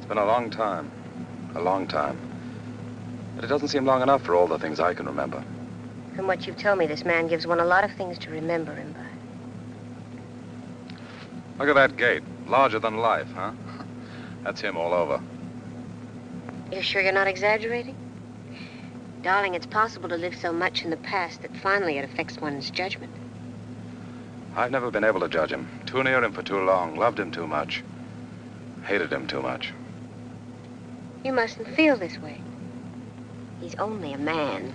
It's been a long time. A long time. But it doesn't seem long enough for all the things I can remember. From what you've told me, this man gives one a lot of things to remember him by. Look at that gate. Larger than life, huh? That's him all over. You're sure you're not exaggerating? Darling, it's possible to live so much in the past that finally it affects one's judgment. I've never been able to judge him. Too near him for too long. Loved him too much. Hated him too much. You mustn't feel this way. He's only a man.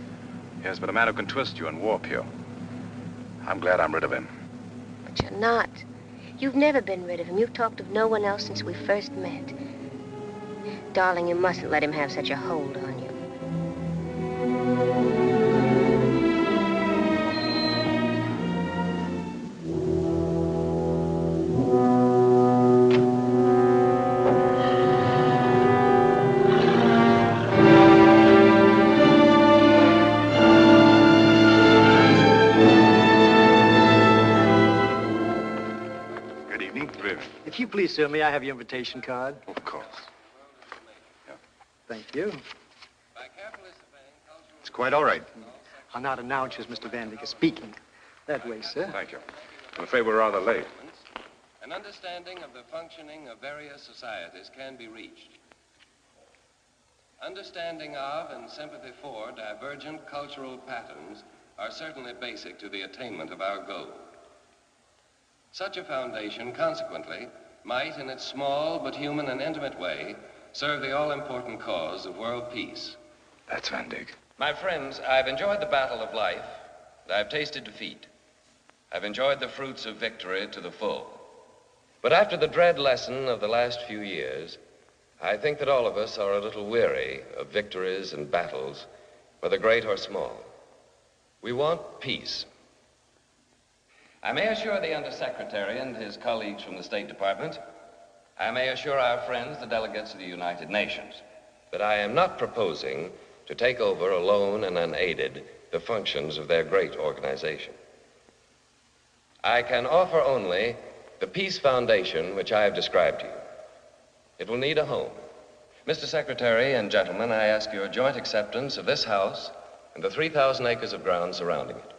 Yes, but a man who can twist you and warp you. I'm glad I'm rid of him. But you're not. You've never been rid of him. You've talked of no one else since we first met. Darling, you mustn't let him have such a hold on you. If you please, sir, may I have your invitation card? Of course. Yeah. Thank you. It's quite all right. I'll not announce you as Mr. Vendig is speaking. That way, sir. Thank you. I'm afraid we're rather late. An understanding of the functioning of various societies can be reached. Understanding of and sympathy for divergent cultural patterns are certainly basic to the attainment of our goal. Such a foundation, consequently, might, in its small but human and intimate way, serve the all-important cause of world peace. That's Vendig. My friends, I've enjoyed the battle of life, and I've tasted defeat. I've enjoyed the fruits of victory to the full. But after the dread lesson of the last few years, I think that all of us are a little weary of victories and battles, whether great or small. We want peace. I may assure the Undersecretary and his colleagues from the State Department, I may assure our friends, the delegates of the United Nations, that I am not proposing to take over alone and unaided the functions of their great organization. I can offer only the peace foundation which I have described to you. It will need a home. Mr. Secretary and gentlemen, I ask your joint acceptance of this house and the 3,000 acres of ground surrounding it.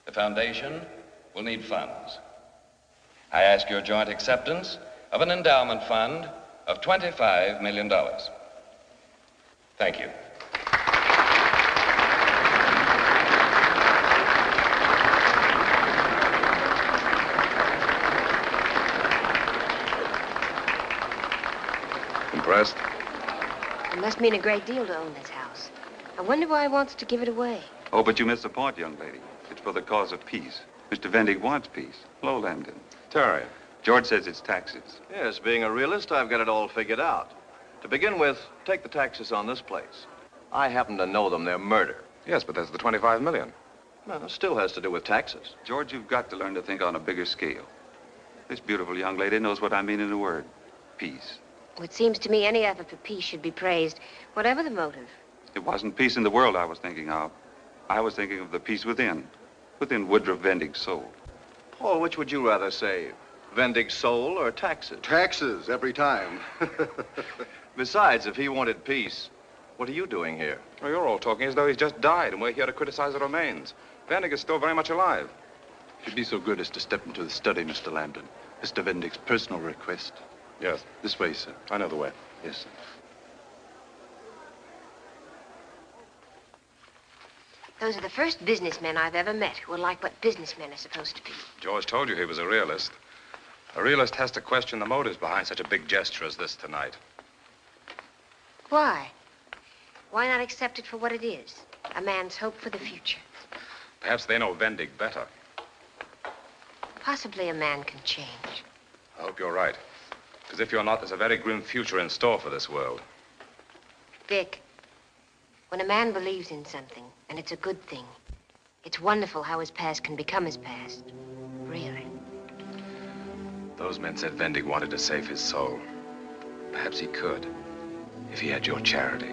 The foundation will need funds. I ask your joint acceptance of an endowment fund of $25 million. Thank you. Impressed? It must mean a great deal to own this house. I wonder why he wants to give it away. Oh, but you miss the point, young lady. It's for the cause of peace. Mr. Vendig wants peace. Hello, Landon. Terry. George says it's taxes. Yes, being a realist, I've got it all figured out. To begin with, take the taxes on this place. I happen to know them. They're murder. Yes, but there's the 25 million. Well, it still has to do with taxes. George, you've got to learn to think on a bigger scale. This beautiful young lady knows what I mean in a word. Peace. Well, it seems to me any effort for peace should be praised, whatever the motive. It wasn't peace in the world I was thinking of. I was thinking of the peace within Woodruff Vendig's soul. Paul, which would you rather save? Vendig's soul or taxes? Taxes every time. Besides, if he wanted peace, what are you doing here? Well, you're all talking as though he's just died, and we're here to criticize the remains. Vendig is still very much alive. If you'd be so good as to step into the study, Mr. Landon. Mr. Vendig's personal request. Yes. This way, sir. I know the way. Yes, sir. Those are the first businessmen I've ever met who are like what businessmen are supposed to be. George told you he was a realist. A realist has to question the motives behind such a big gesture as this tonight. Why? Why not accept it for what it is? A man's hope for the future. Perhaps they know Vendig better. Possibly a man can change. I hope you're right. Because if you're not, there's a very grim future in store for this world. Vic, when a man believes in something, and it's a good thing, it's wonderful how his past can become his past. Really. Those men said Vendig wanted to save his soul. Perhaps he could, if he had your charity.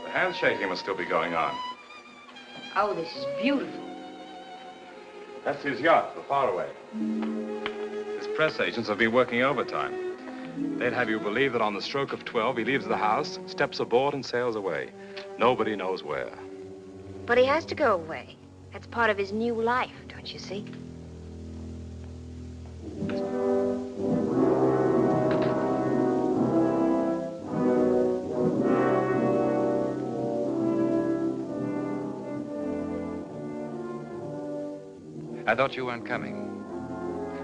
The handshaking must still be going on. Oh, this is beautiful. That's his yacht, the Faraway. His press agents have been working overtime. They'd have you believe that on the stroke of 12, he leaves the house, steps aboard, and sails away. Nobody knows where. But he has to go away. That's part of his new life, don't you see? I thought you weren't coming.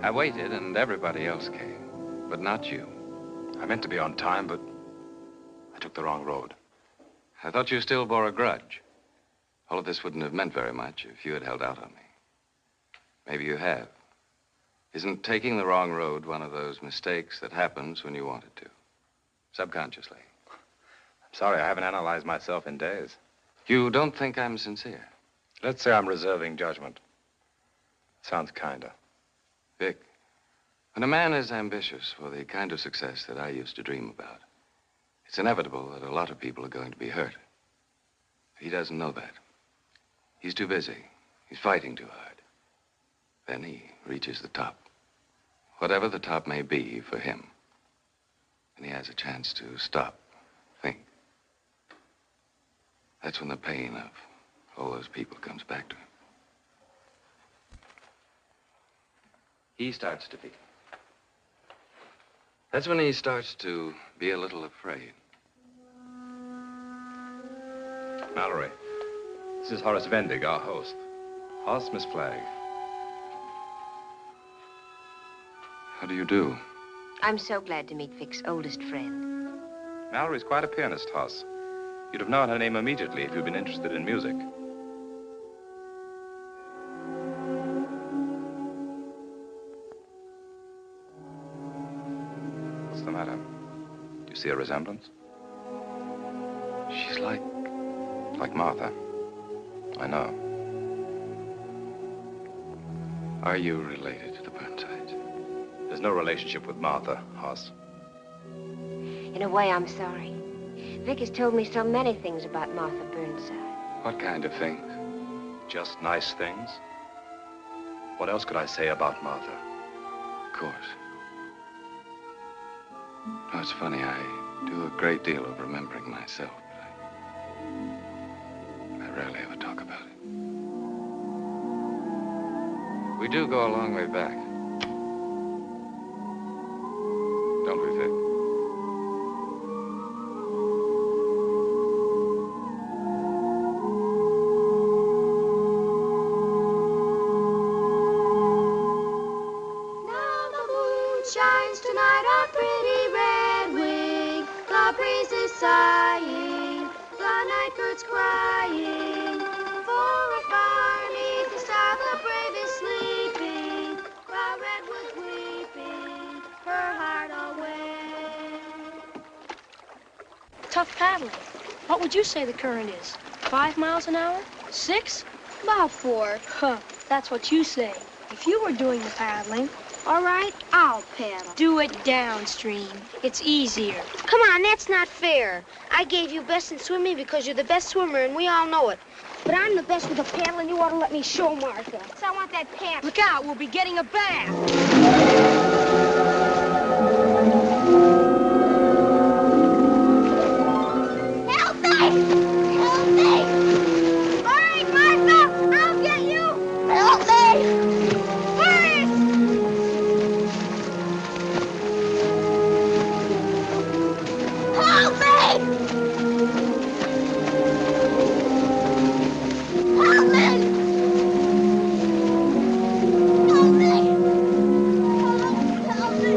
I waited, and everybody else came, but not you. I meant to be on time, but I took the wrong road. I thought you still bore a grudge. All of this wouldn't have meant very much if you had held out on me. Maybe you have. Isn't taking the wrong road one of those mistakes that happens when you want it to? Subconsciously. I'm sorry, I haven't analyzed myself in days. You don't think I'm sincere? Let's say I'm reserving judgment. Sounds kinder. Vic, when a man is ambitious for the kind of success that I used to dream about, it's inevitable that a lot of people are going to be hurt. He doesn't know that. He's too busy. He's fighting too hard. Then he reaches the top. Whatever the top may be for him. And he has a chance to stop, think. That's when the pain of all those people comes back to him. He starts to be. That's when he starts to be a little afraid. Mallory, this is Horace Vendig, our host. Hoss, Miss Flagg. How do you do? I'm so glad to meet Vic's oldest friend. Mallory's quite a pianist, Hoss. You'd have known her name immediately if you'd been interested in music. What's the matter? Do you see a resemblance? She's like... Like Martha. I know. Are you related to the Burnsides? There's no relationship with Martha, Hoss. In a way, I'm sorry. Vic has told me so many things about Martha Burnside. What kind of things? Just nice things. What else could I say about Martha? Of course. No, it's funny, I do a great deal of remembering myself, but I rarely ever talk about it. We do go a long way back. Don't we, Vic? breeze is sighing, the night birds crying, for a fire 'neath the star the brave is sleeping, while redwoods weeping, her heart away. Tough paddling. What would you say the current is? 5 miles an hour? 6? About 4. Huh, that's what you say. If you were doing the paddling, All right, I'll paddle. do it downstream. It's easier. Come on, that's not fair. I gave you best in swimming because you're the best swimmer, and we all know it. But I'm the best with a paddle, and you ought to let me show Martha. So I want that paddle. Look out, we'll be getting a bath. Help me! Help me! All right, Martha, I'll get you. Help me! Horace! Help me! Help me! Help me! Help me!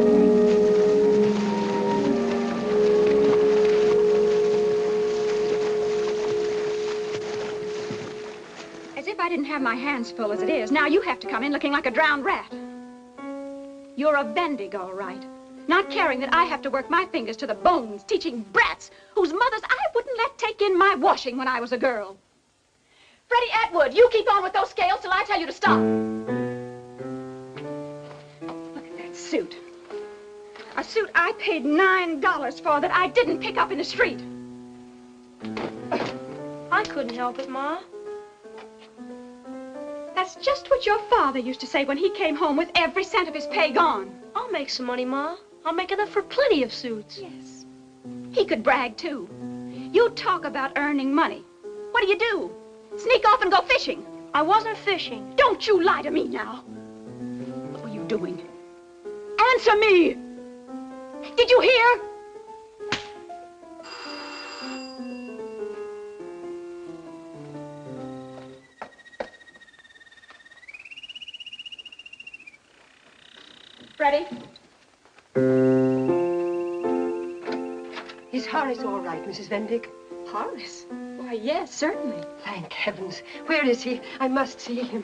As if I didn't have my hands full as it is. Now you have to come in looking like a drowned rat. You're a Vendig, all right. Not caring that I have to work my fingers to the bones, teaching brats whose mothers I wouldn't let take in my washing when I was a girl. Freddie Atwood, you keep on with those scales till I tell you to stop. Look at that suit. A suit I paid $9 for that I didn't pick up in the street. I couldn't help it, Ma. That's just what your father used to say when he came home with every cent of his pay gone. I'll make some money, Ma. I'll make enough for plenty of suits. Yes. He could brag, too. You talk about earning money. What do? Sneak off and go fishing. I wasn't fishing. Don't you lie to me now. What were you doing? Answer me! Did you hear? Freddie? Is Horace all right, Mrs. Vendig? Horace? Why, yes, certainly. Thank heavens. Where is he? I must see him.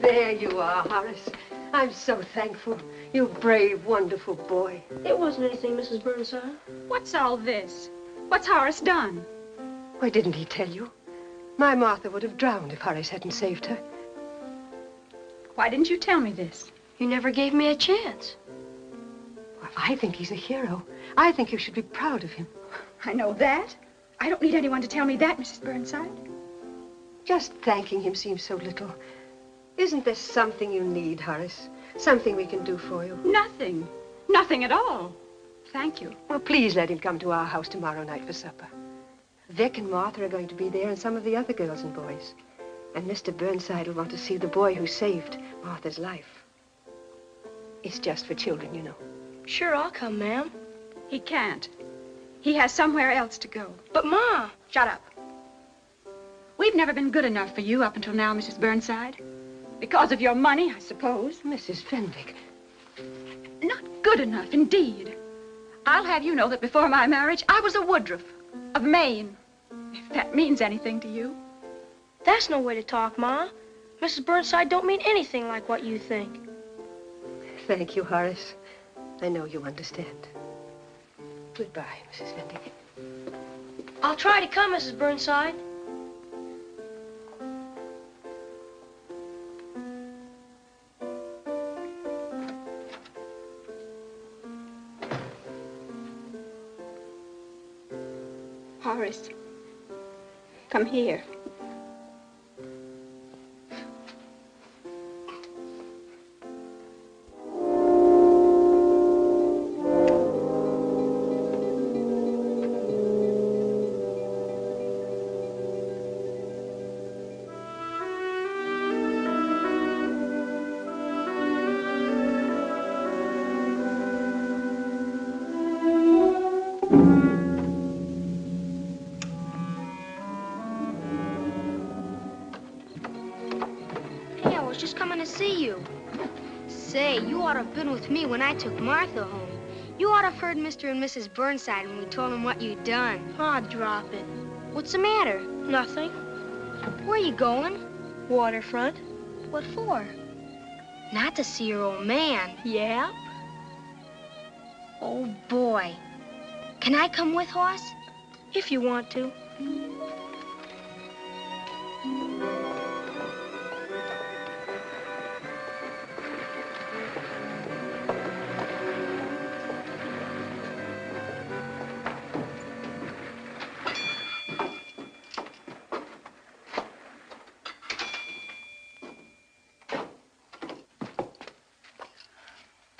There you are, Horace. I'm so thankful. You brave, wonderful boy. It wasn't anything, Mrs. Burnside. What's all this? What's Horace done? Why didn't he tell you? My Martha would have drowned if Horace hadn't saved her. Why didn't you tell me this? You never gave me a chance. Well, I think he's a hero. I think you should be proud of him. I know that. I don't need anyone to tell me that, Mrs. Burnside. Just thanking him seems so little. Isn't there something you need, Horace? Something we can do for you? Nothing. Nothing at all. Thank you. Well, please let him come to our house tomorrow night for supper. Vic and Martha are going to be there, and some of the other girls and boys. And Mr. Burnside will want to see the boy who saved Martha's life. It's just for children, you know. Sure, I'll come, ma'am. He can't. He has somewhere else to go. But, Ma... Shut up. We've never been good enough for you up until now, Mrs. Burnside. Because of your money, I suppose. Mrs. Vendig. Not good enough, indeed. I'll have you know that before my marriage, I was a Woodruff of Maine. If that means anything to you. That's no way to talk, Ma. Mrs. Burnside don't mean anything like what you think. Thank you, Horace. I know you understand. Goodbye, Mrs. Vendig. I'll try to come, Mrs. Burnside. Horace, come here. Say, you ought to have been with me when I took Martha home. You ought to have heard Mr. and Mrs. Burnside when we told them what you'd done. Aw, drop it. What's the matter? Nothing. Where are you going? Waterfront. What for? Not to see your old man. Yeah? Oh, boy. Can I come with, Hoss? If you want to.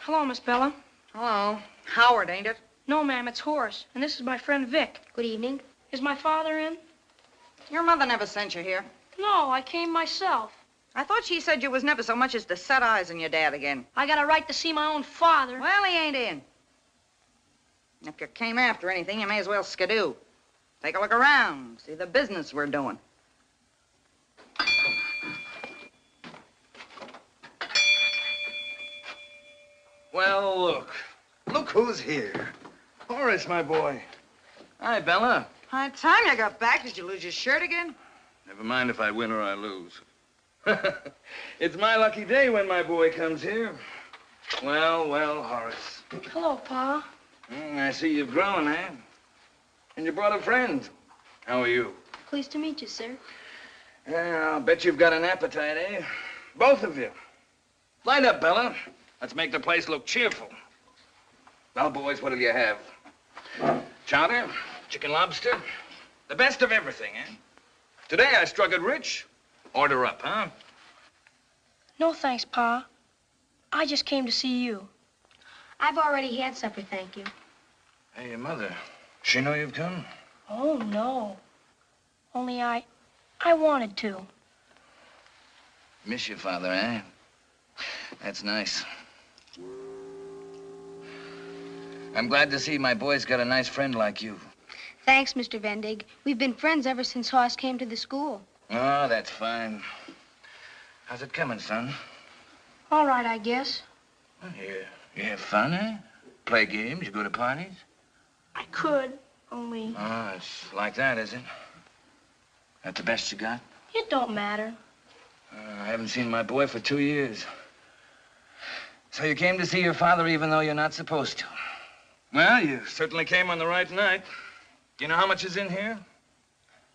Hello, Miss Bella. Hello. Howard, ain't it? No, ma'am, it's Horace. And this is my friend Vic. Good evening. Is my father in? Your mother never sent you here. No, I came myself. I thought she said you was never so much as to set eyes on your dad again. I got a right to see my own father. Well, he ain't in. If you came after anything, you may as well skidoo. Take a look around, see the business we're doing. Well, look. Look who's here. Horace, my boy. Hi, Bella. By the time you got back, did you lose your shirt again? Never mind if I win or I lose. It's my lucky day when my boy comes here. Well, well, Horace. Hello, Pa. I see you've grown, eh? And you brought a friend. How are you? Pleased to meet you, sir. Yeah, I'll bet you've got an appetite, eh? Both of you. Light up, Bella. Let's make the place look cheerful. Well, boys, what'll you have? Chowder? Chicken lobster? The best of everything, eh? Today I struck it rich. Order up, huh? No, thanks, Pa. I just came to see you. I've already had supper, thank you. Hey, your mother. She know you've come? Oh, no. Only I wanted to. Miss your father, eh? That's nice. I'm glad to see my boy's got a nice friend like you. Thanks, Mr. Vendig. We've been friends ever since Hoss came to the school. Oh, that's fine. How's it coming, son? All right, I guess. Well, you have fun, eh? Play games, you go to parties? I could, only... Oh, it's like that, is it? That the best you got? It don't matter. I haven't seen my boy for 2 years. So you came to see your father even though you're not supposed to? Well, you certainly came on the right night. Do you know how much is in here?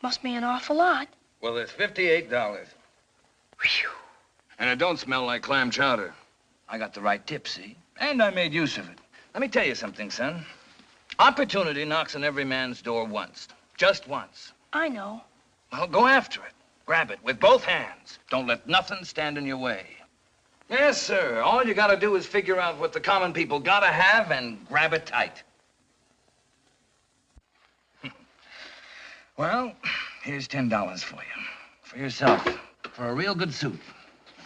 Must be an awful lot. Well, there's $58. Whew. And it don't smell like clam chowder. I got the right tip, see? And I made use of it. Let me tell you something, son. Opportunity knocks on every man's door once. Just once. I know. Well, go after it. Grab it with both hands. Don't let nothing stand in your way. Yes, sir. All you gotta do is figure out what the common people gotta have and grab it tight. Well, here's $10 for you. For yourself. For a real good suit.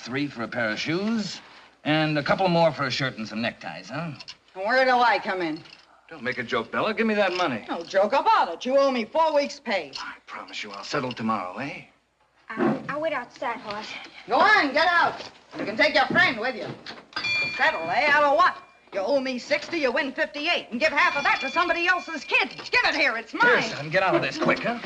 3 for a pair of shoes. And a couple more for a shirt and some neckties, huh? Where do I come in? Don't make a joke, Bella. Give me that money. No joke about it. You owe me 4 weeks' pay. I promise you I'll settle tomorrow, eh? I'll wait outside, Hoss. Go on, get out. You can take your friend with you. Settle, eh? Out of what? You owe me 60, you win 58, and give half of that to somebody else's kid. Give it here, it's mine. Here, son, get out of this quick, huh?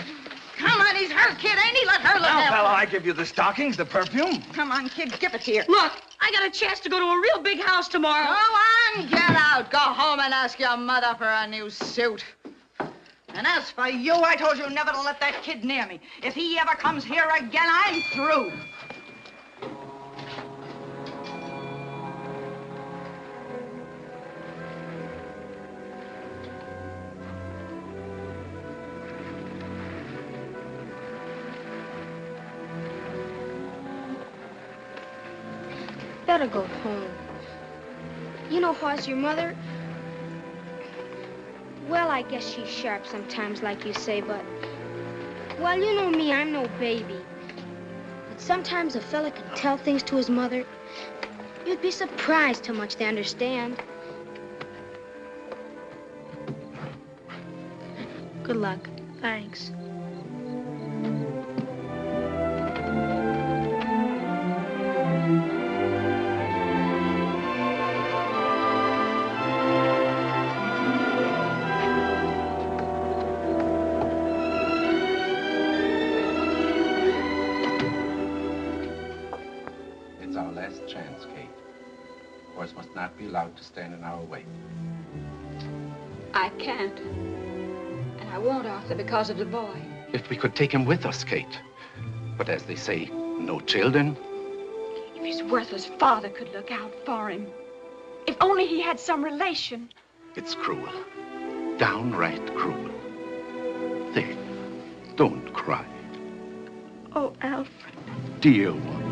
Come on, he's her kid, ain't he? Let her look Now, after fella, him. I give you the stockings, the perfume. Come on, kid, give it here. Look, I got a chance to go to a real big house tomorrow. Go on, get out. Go home and ask your mother for a new suit. And as for you, I told you never to let that kid near me. If he ever comes here again, I'm through. Better go home. You know, Hoss, your mother... Well, I guess she's sharp sometimes, like you say, but... Well, you know me, I'm no baby. But sometimes a fella can tell things to his mother. You'd be surprised how much they understand. Good luck. Thanks. course, must not be allowed to stand in our way. I can't. And I won't, Arthur, because of the boy. If we could take him with us, Kate. But as they say, no children. If his worthless father could look out for him. If only he had some relation. It's cruel. Downright cruel. There. Don't cry. Oh, Alfred. Dear one.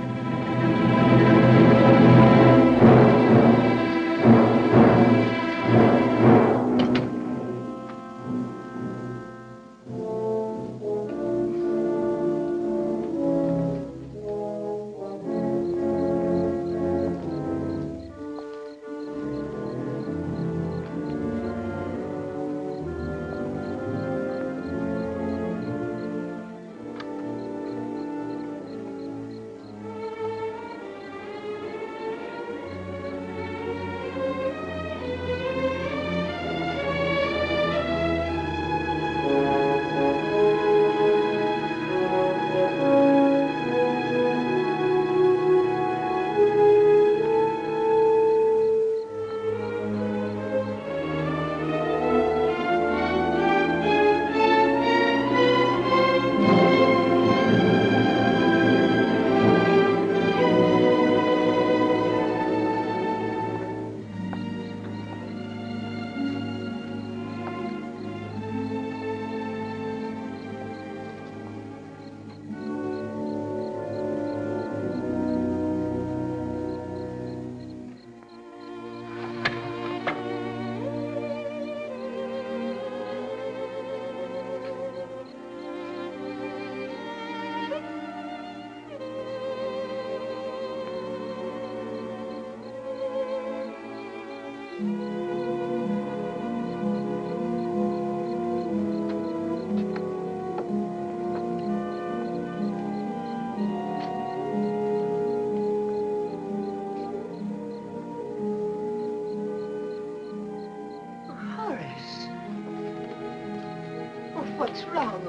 What's wrong?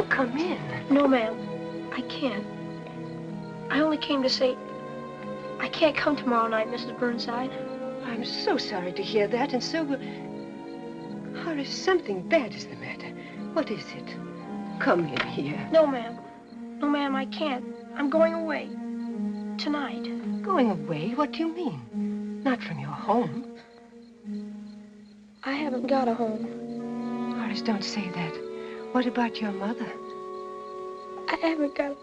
Come in. No, ma'am. I can't. I only came to say I can't come tomorrow night, Mrs. Burnside. I'm so sorry to hear that, and so... Horace, something bad is the matter. What is it? Come in here. No, ma'am. No, ma'am, I can't. I'm going away. Tonight. Going away? What do you mean? Not from your home. I haven't got a home. Horace, don't say that. What about your mother? I haven't got...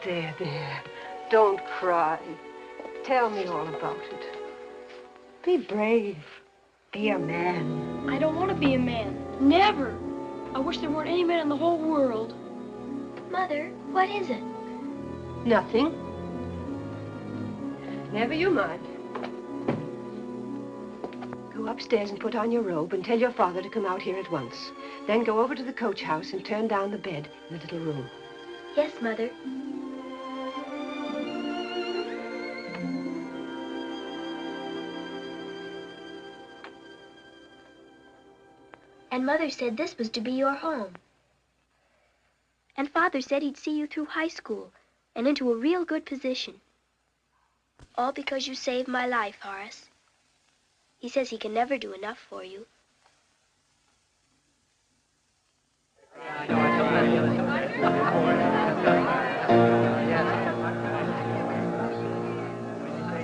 There, there. Don't cry. Tell me all about it. Be brave. Be a man. I don't want to be a man. Never. I wish there weren't any men in the whole world. Mother, what is it? Nothing. Never you mind. Go upstairs and put on your robe and tell your father to come out here at once. Then go over to the coach house and turn down the bed in the little room. Yes, Mother. And Mother said this was to be your home. And Father said he'd see you through high school and into a real good position. All because you saved my life, Horace. He says he can never do enough for you.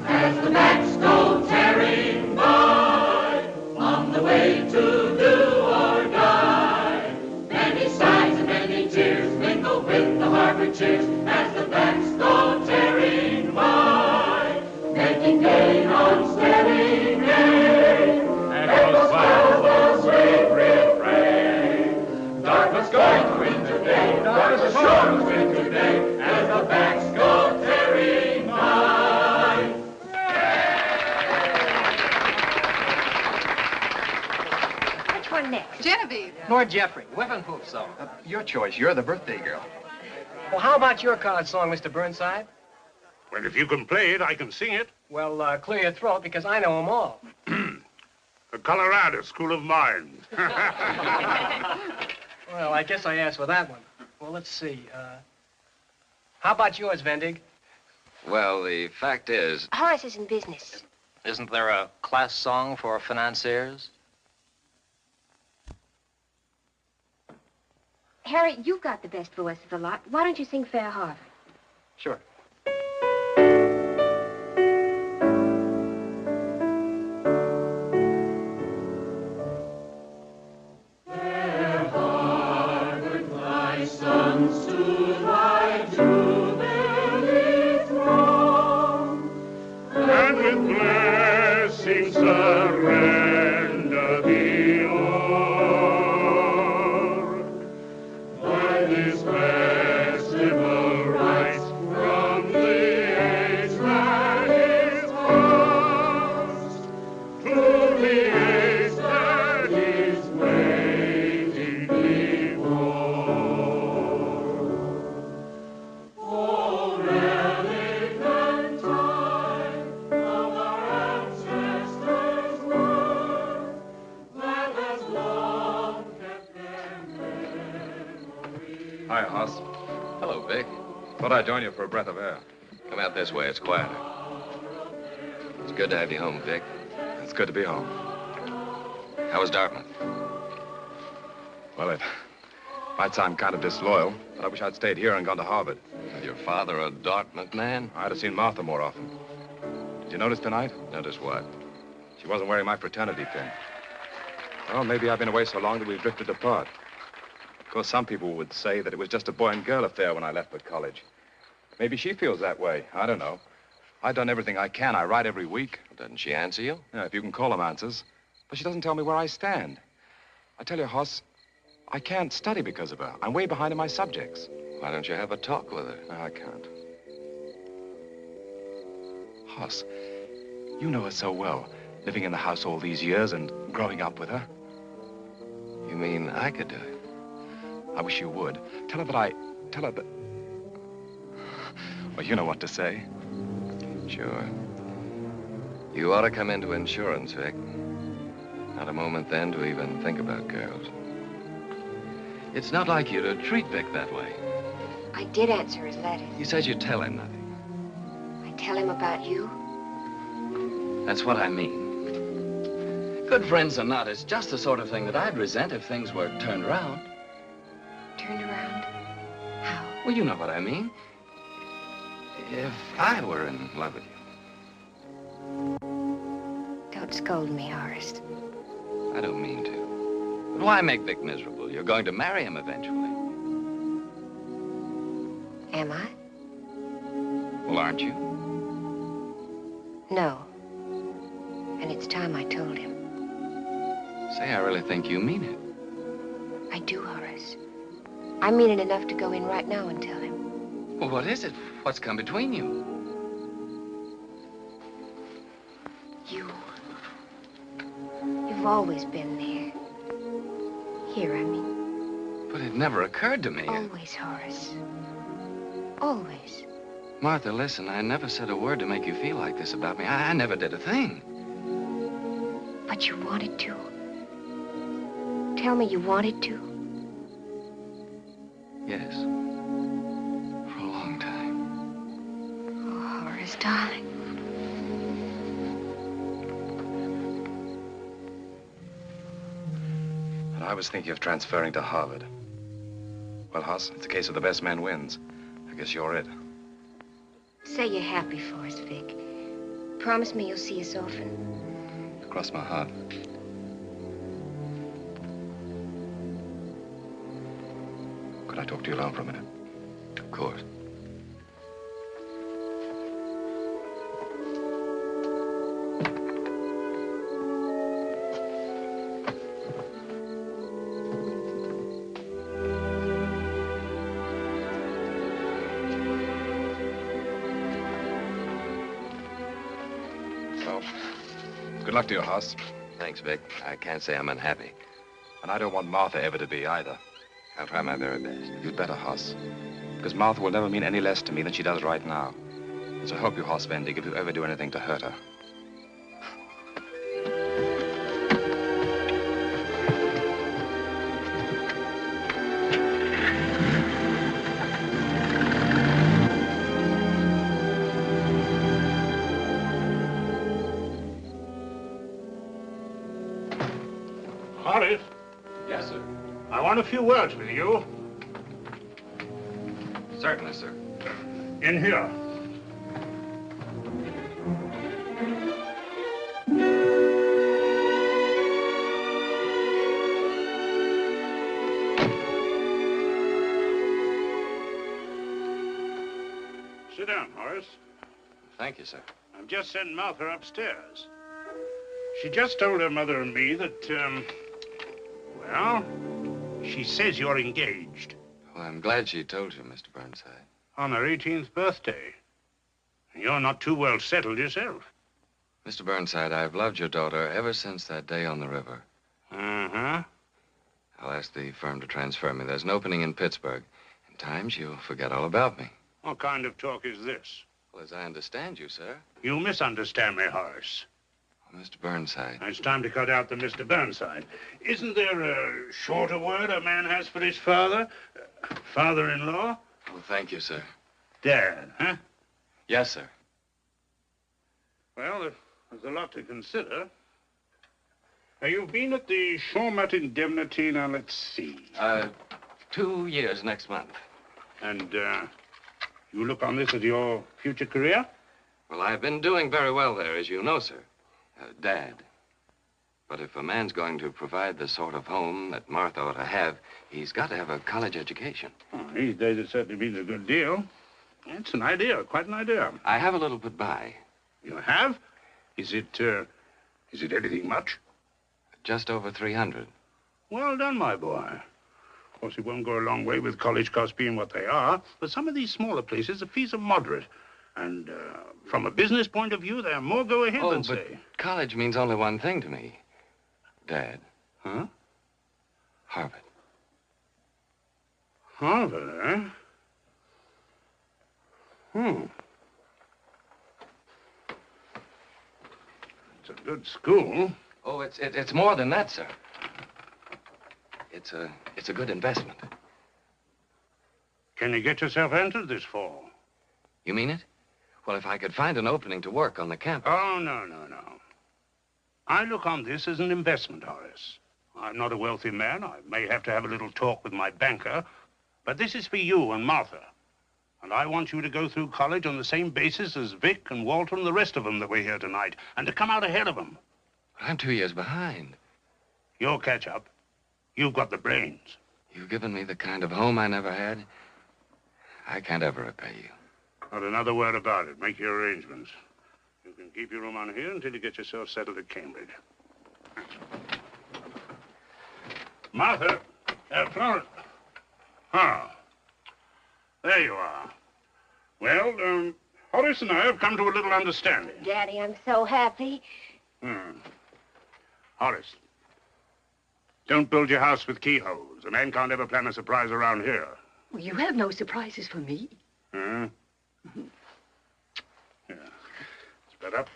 As the backs go tearing by on the way to do or die, many sighs and many tears mingle with the harbor cheers as the backs go tearing by, making gain on steady gain. Echoes loud the sweet refrain. Darkness going to win today, darkness sure to win today, as the backs go tearing by. Which one next? Genevieve. Nor Jeffrey. Whiffenpoof song. Your choice. You're the birthday girl. Well, how about your card song, Mr. Burnside? Well, if you can play it, I can sing it. Well, clear your throat, because I know them all. The Colorado School of Mines. Well, I guess I asked for that one. Well, let's see. How about yours, Vendig? Well, the fact is... Horace is in business. Isn't there a class song for financiers? Harry, you've got the best voice of the lot. Why don't you sing Fair Harbor? Sure. Fair Harvard, thy sons to thy jubilee throng, And with blessings surrender thee o'er. By this festival rites from the age that is past to the age that is waiting before. O relic and time of our ancestors' work that has long kept their memory. Hi, Hoss. Hello, Vic. Thought I'd join you for a breath of air. Come out this way. It's quieter. It's good to have you home, Vic. It's good to be home. How was Dartmouth? Well, it might sound kind of disloyal, but I wish I'd stayed here and gone to Harvard. With your father a Dartmouth man? I'd have seen Martha more often. Did you notice tonight? Notice what? She wasn't wearing my fraternity pin. Well, maybe I've been away so long that we've drifted apart. Of course, some people would say that it was just a boy and girl affair when I left for college. Maybe she feels that way. I don't know. I've done everything I can. I write every week. Doesn't she answer you? Yeah, if you can call them answers. But she doesn't tell me where I stand. I tell you, Hoss, I can't study because of her. I'm way behind in my subjects. Why don't you have a talk with her? No, I can't. Hoss, you know her so well, living in the house all these years and growing up with her. You mean I could do it? I wish you would. Tell her that Tell her that... Well, you know what to say. Sure. You ought to come into insurance, Vic. Not a moment then to even think about girls. It's not like you to treat Vic that way. I did answer his letter. You said you'd tell him nothing. I tell him about you. That's what I mean. Good friends or not, it's just the sort of thing that I'd resent if things were turned around. Turned around? How? Well, you know what I mean. If I were in love with you. Don't scold me, Horace. I don't mean to. But why make Vic miserable? You're going to marry him eventually. Am I? Well, aren't you? No. And it's time I told him. Say, I really think you mean it. I do, Horace. I mean it enough to go in right now and tell him. Well, what is it? What's come between you? You. You've always been there. Here, I mean. But it never occurred to me. Always, Horace. Always. Martha, listen, I never said a word to make you feel like this about me. I never did a thing. But you wanted to. Tell me you wanted to. Yes. For a long time. Oh, Horace, darling. And I was thinking of transferring to Harvard. Well, Hoss, it's a case of the best man wins. I guess you're it. Say you're happy for us, Vic. Promise me you'll see us often. Cross my heart. Could I talk to you alone for a minute? Of course. Well, good luck to you, Hoss. Thanks, Vic. I can't say I'm unhappy. And I don't want Martha ever to be either. I'll try my very best. You'd better, Hoss. Because Martha will never mean any less to me than she does right now. So help you, Horace Vendig, if you ever do anything to hurt her. I want a few words with you. Certainly, sir. In here. Sit down, Horace. Thank you, sir. I've just sent Martha upstairs. She just told her mother and me that, well, she says you're engaged. Well, I'm glad she told you, Mr. Burnside. On her 18th birthday. You're not too well settled yourself. Mr. Burnside, I've loved your daughter ever since that day on the river. Uh-huh. I'll ask the firm to transfer me. There's an opening in Pittsburgh. In times, you'll forget all about me. What kind of talk is this? Well, as I understand you, sir. You misunderstand me, Horace. Well, Mr. Burnside. It's time to cut out the Mr. Burnside. Isn't there a shorter word a man has for his father? Father-in-law? Well, thank you, sir. Dad, huh? Yes, sir. Well, there's a lot to consider. Now, you've been at the Shawmut Indemnity, now, let's see. 2 years next month. And, you look on this as your future career? Well, I've been doing very well there, as you know, sir. Dad. But if a man's going to provide the sort of home that Martha ought to have, he's got to have a college education. Oh, these days it certainly means a good deal. It's an idea, quite an idea. I have a little put by. You have? Is it anything much? Just over 300. Well done, my boy. Of course, it won't go a long way with college costs being what they are, but some of these smaller places, the fees are moderate. And from a business point of view, they're more go-ahead than say. College means only one thing to me, Dad. Huh? Harvard. Harvard, eh? It's a good school. Oh, it's more than that, sir. It's a good investment. Can you get yourself entered this fall? You mean it? Well, if I could find an opening to work on the campus. Oh, no. I look on this as an investment, Horace. I'm not a wealthy man. I may have to have a little talk with my banker, but this is for you and Martha. And I want you to go through college on the same basis as Vic and Walter and the rest of them that were here tonight, and to come out ahead of them. I'm 2 years behind. You'll catch up. You've got the brains. You've given me the kind of home I never had. I can't ever repay you. Not another word about it. Make your arrangements. You can keep your room on here until you get yourself settled at Cambridge. Martha, Florence. Ah, there you are. Well, Horace and I have come to a little understanding. Daddy, I'm so happy. Horace, don't build your house with keyholes. A man can't ever plan a surprise around here. Well, you have no surprises for me. Huh? Yeah. Spread up.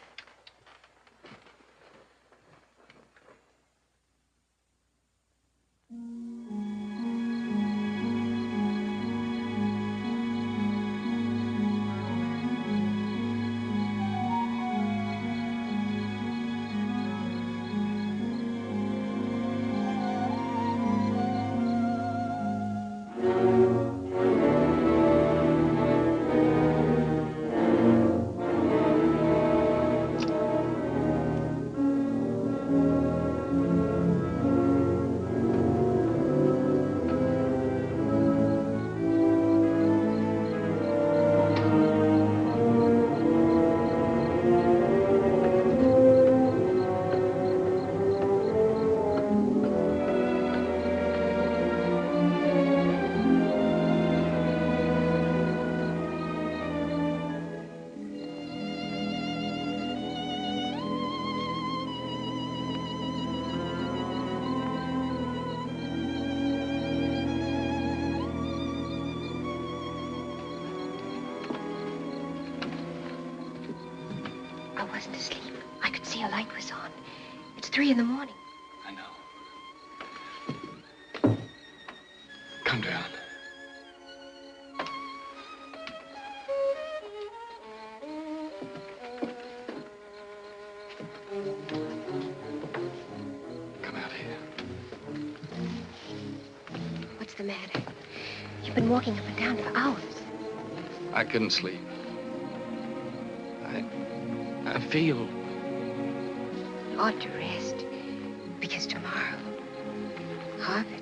The light was on. It's 3 in the morning. I know. Come down. Come out here. the matter? You've been walking up and down for hours. I couldn't sleep. I feel... You ought to rest. Because tomorrow, Harvard.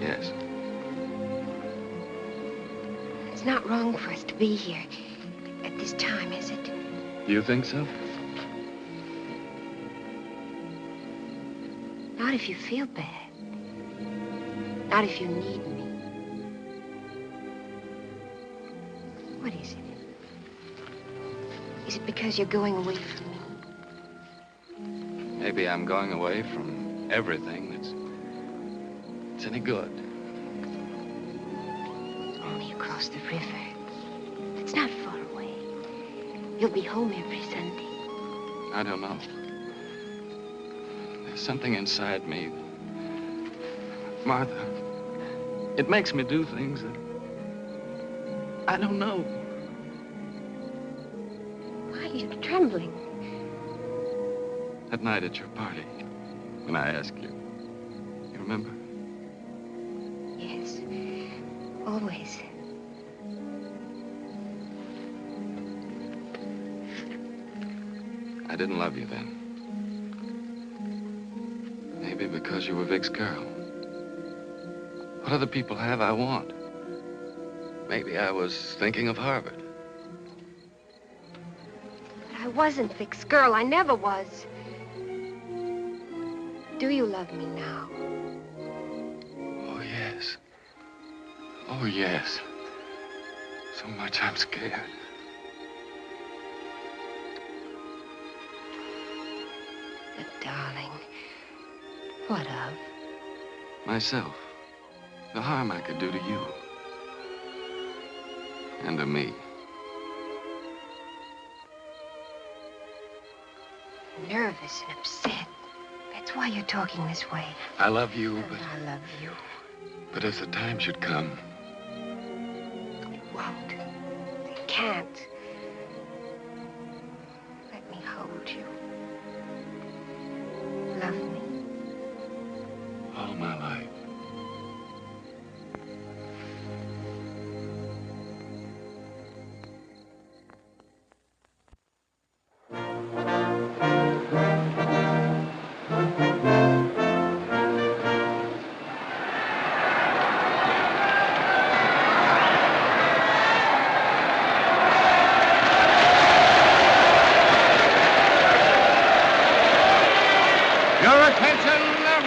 Yes. It's not wrong for us to be here at this time, is it? Do you think so? Not if you feel bad. Not if you need me. What is it? Is it because you're going away from me? Maybe I'm going away from everything that's any good. Only across the river. It's not far away. You'll be home every Sunday. I don't know. There's something inside me. Martha, it makes me do things that I don't know. Why are you trembling? That night at your party, when I asked you. You remember? Yes. Always. I didn't love you then. Maybe because you were Vic's girl. What other people have, I want. Maybe I was thinking of Harvard. But I wasn't Vic's girl. I never was. Do you love me now? Oh, yes. Oh, yes. So much I'm scared. But, darling, what of? Myself. The harm I could do to you. And to me. Nervous and upset. That's why you're talking this way. I love you, but... I love you. But as the time should come... It won't. It can't. Let me hold you. Love me. All my life.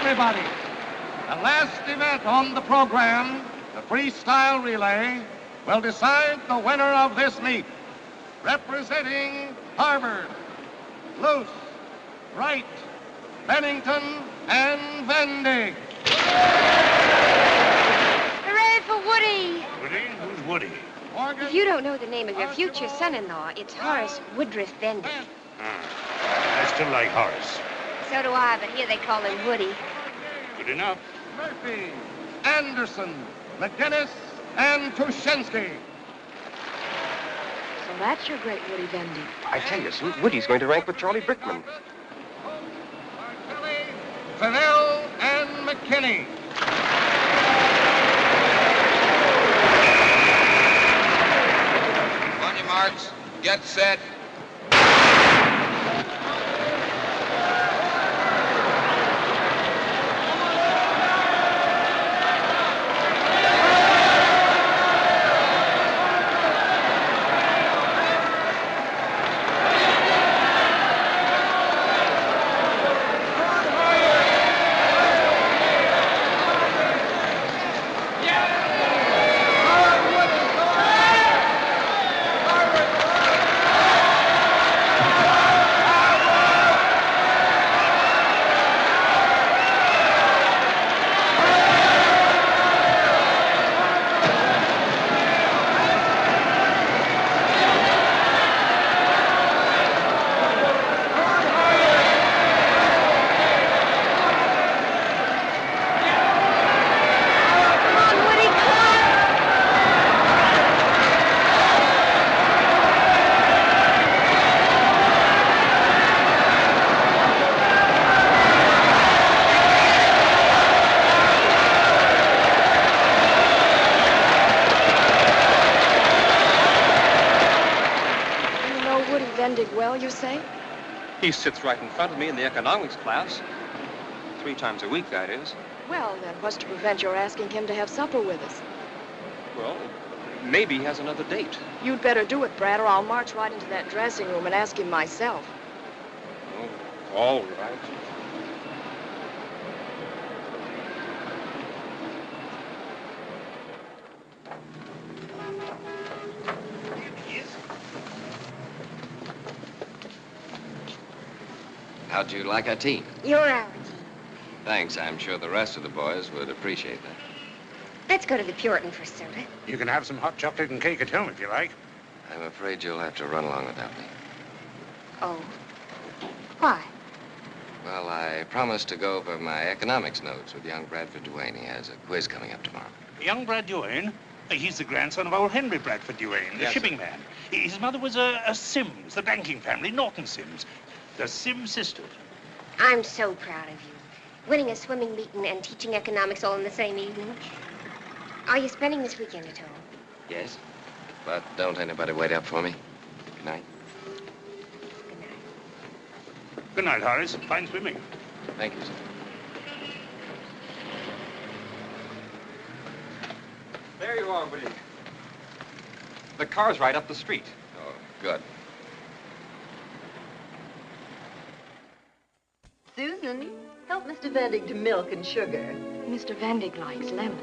Everybody, the last event on the program, the freestyle relay, will decide the winner of this meet. Representing Harvard, Luce, Wright, Bennington, and Vendig. Hooray for Woody! Woody? Who's Woody? If you don't know the name of your future son-in-law, it's Horace Woodruff Vendig. I still like Horace. So do I, but here they call him Woody. Good enough. Murphy, Anderson, McGinnis, and Tuschinski. So that's your great Woody Vendig. I tell you, Sue, Woody's going to rank with Charlie Brickman. Fennell and McKinney. On your marks, get set. say? He sits right in front of me in the economics class. 3 times a week, that is. Well, then what's to prevent your asking him to have supper with us? Well, maybe he has another date. You'd better do it, Brad, or I'll march right into that dressing room and ask him myself. Oh, all right. How'd you like our tea? You're our tea. Thanks. I'm sure the rest of the boys would appreciate that. Let's go to the Puritan for soda. You can have some hot chocolate and cake at home if you like. I'm afraid you'll have to run along without me. Oh. Why? Well, I promised to go over my economics notes with young Bradford Duane. He has a quiz coming up tomorrow. Young Brad Duane? He's the grandson of old Henry Bradford Duane, the Yes, shipping man. His mother was a Sims, the banking family, Norton Sims. The Sims sisters. I'm so proud of you. Winning a swimming meet and teaching economics all in the same evening. Are you spending this weekend at home? Yes? But don't anybody wait up for me. Good night. Good night, Horace. Fine swimming. Thank you, sir. There you are, Woody. The car's right up the street. Oh, good. Susan, help Mr. Vendig to milk and sugar. Mr. Vendig likes lemon.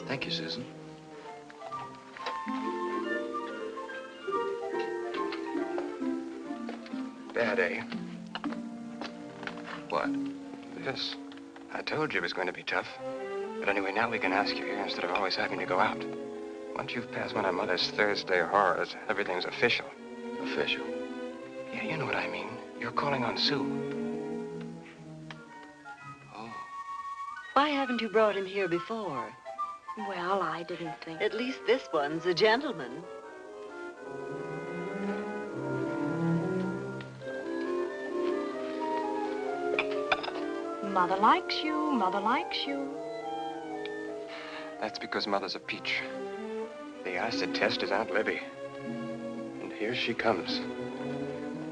Thank you, Susan. Bad, eh? What? This. I told you it was going to be tough. But anyway, now we can ask you here instead of always having to go out. Once you've passed one of Mother's Thursday horrors, everything's official. Official? Yeah, you know what I mean. You're calling on Sue. Oh. Why haven't you brought him here before? Well, I didn't think. At least this one's a gentleman. Mother likes you, Mother likes you. That's because Mother's a peach. The acid test is Aunt Libby. And here she comes.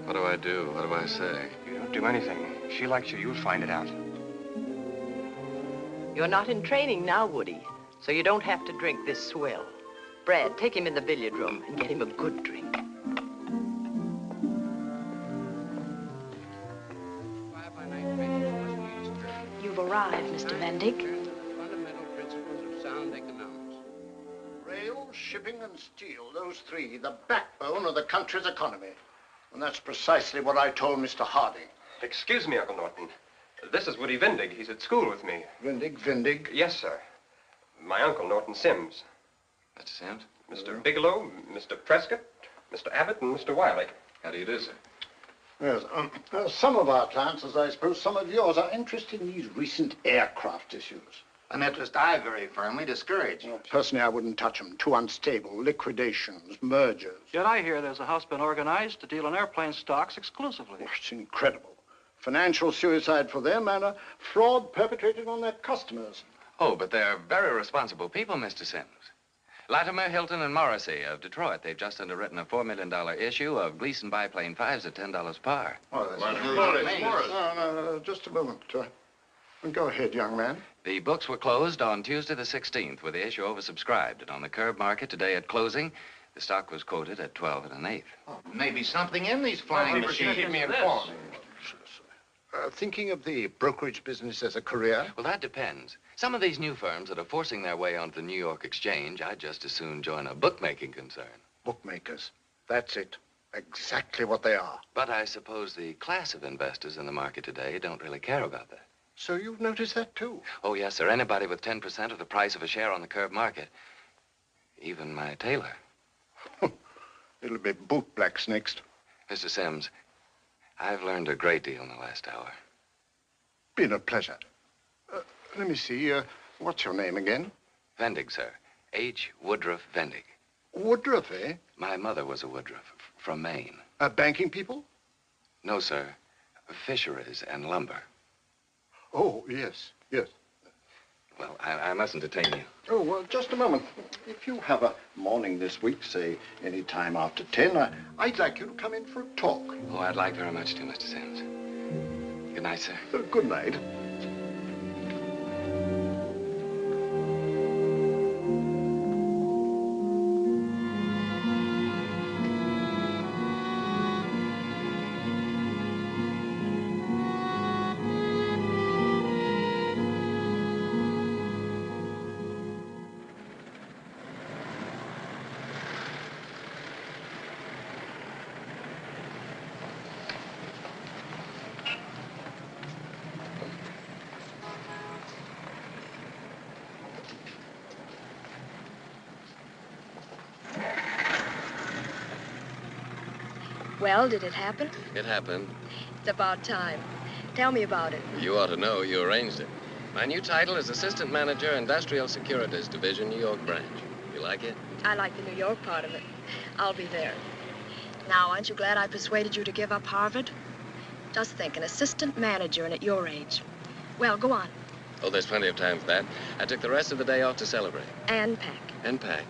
What do I do? What do I say? You don't do anything. If she likes you, you'll find it out. You're not in training now, Woody, so you don't have to drink this swill. Brad, take him in the billiard room and get him a good drink. You've arrived, Mr. Vendig. Fundamental principles of sound economics. Rail, shipping, and steel, those three, the backbone of the country's economy. And that's precisely what I told Mr. Harding. Excuse me, Uncle Norton. This is Woody Vendig. He's at school with me. Vendig? Yes, sir. My uncle, Norton Sims. Mr. Sims? Mr. Bigelow, Mr. Prescott, Mr. Abbott, and Mr. Wiley. How do you do, sir? Yes, some of our clients, as I suppose some of yours, are interested in these recent aircraft issues. An interest I very firmly discourage. Personally, I wouldn't touch them. Too unstable. Liquidations, mergers. Yet I hear there's a house been organized to deal in airplane stocks exclusively. Oh, it's incredible. Financial suicide for them and a fraud perpetrated on their customers. Oh, but they're very responsible people, Mr. Sims. Latimer, Hilton, and Morrissey of Detroit. They've just underwritten a $4 million issue of Gleason biplane 5s at $10 par. Oh, that's Morris. No, just a moment. Go ahead, young man. The books were closed on Tuesday the 16th with the issue oversubscribed. And on the curb market today at closing, the stock was quoted at 12 1/8. Oh, maybe something in these flying machines. Keep me informed. Thinking of the brokerage business as a career? Well, that depends. Some of these new firms that are forcing their way onto the New York Exchange, I'd just as soon join a bookmaking concern. Bookmakers. That's it. Exactly what they are. But I suppose the class of investors in the market today don't really care about that. So you've noticed that, too? Oh, yes, sir. Anybody with 10% of the price of a share on the curb market. Even my tailor. It'll be bootblacks next. Mr. Sims, I've learned a great deal in the last hour. Been a pleasure. Let me see. What's your name again? Vendig, sir. H. Woodruff Vendig. Woodruff, eh? My mother was a Woodruff from Maine. Banking people? No, sir. Fisheries and lumber. Oh, yes, yes. Well, I mustn't detain you. Oh, well, just a moment. If you have a morning this week, say any time after 10, I'd like you to come in for a talk. Oh, I'd like very much to, Mr. Sims. Good night, sir. Good night. Well, did it happen? It happened. It's about time. Tell me about it. You ought to know. You arranged it. My new title is Assistant Manager, Industrial Securities Division, New York branch. You like it? I like the New York part of it. I'll be there. Now, aren't you glad I persuaded you to give up Harvard? Just think, an assistant manager and at your age. Well, go on. Oh, there's plenty of time for that. I took the rest of the day off to celebrate. And pack. And pack.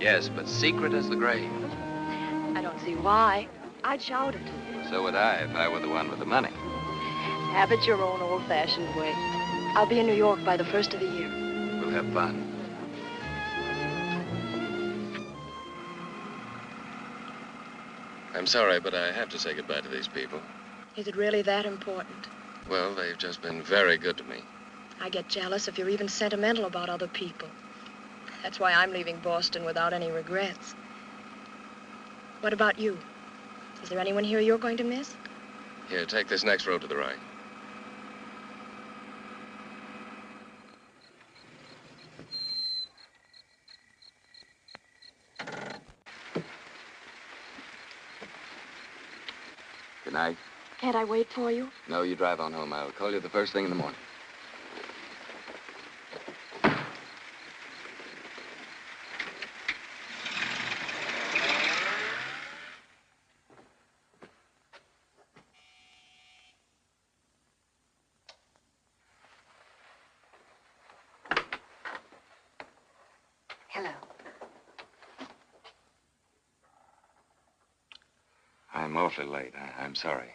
Yes, but secret as the grave. I don't see why. I'd shout it. So would I if I were the one with the money. Have it your own old-fashioned way. I'll be in New York by the 1st of the year. We'll have fun. I'm sorry, but I have to say goodbye to these people. Is it really that important? Well, they've just been very good to me. I get jealous if you're even sentimental about other people. That's why I'm leaving Boston without any regrets. What about you? Is there anyone here you're going to miss? Here, take this next road to the right. Good night. Can't I wait for you? No, you drive on home. I'll call you the first thing in the morning. Hello. I'm awfully late. I'm sorry.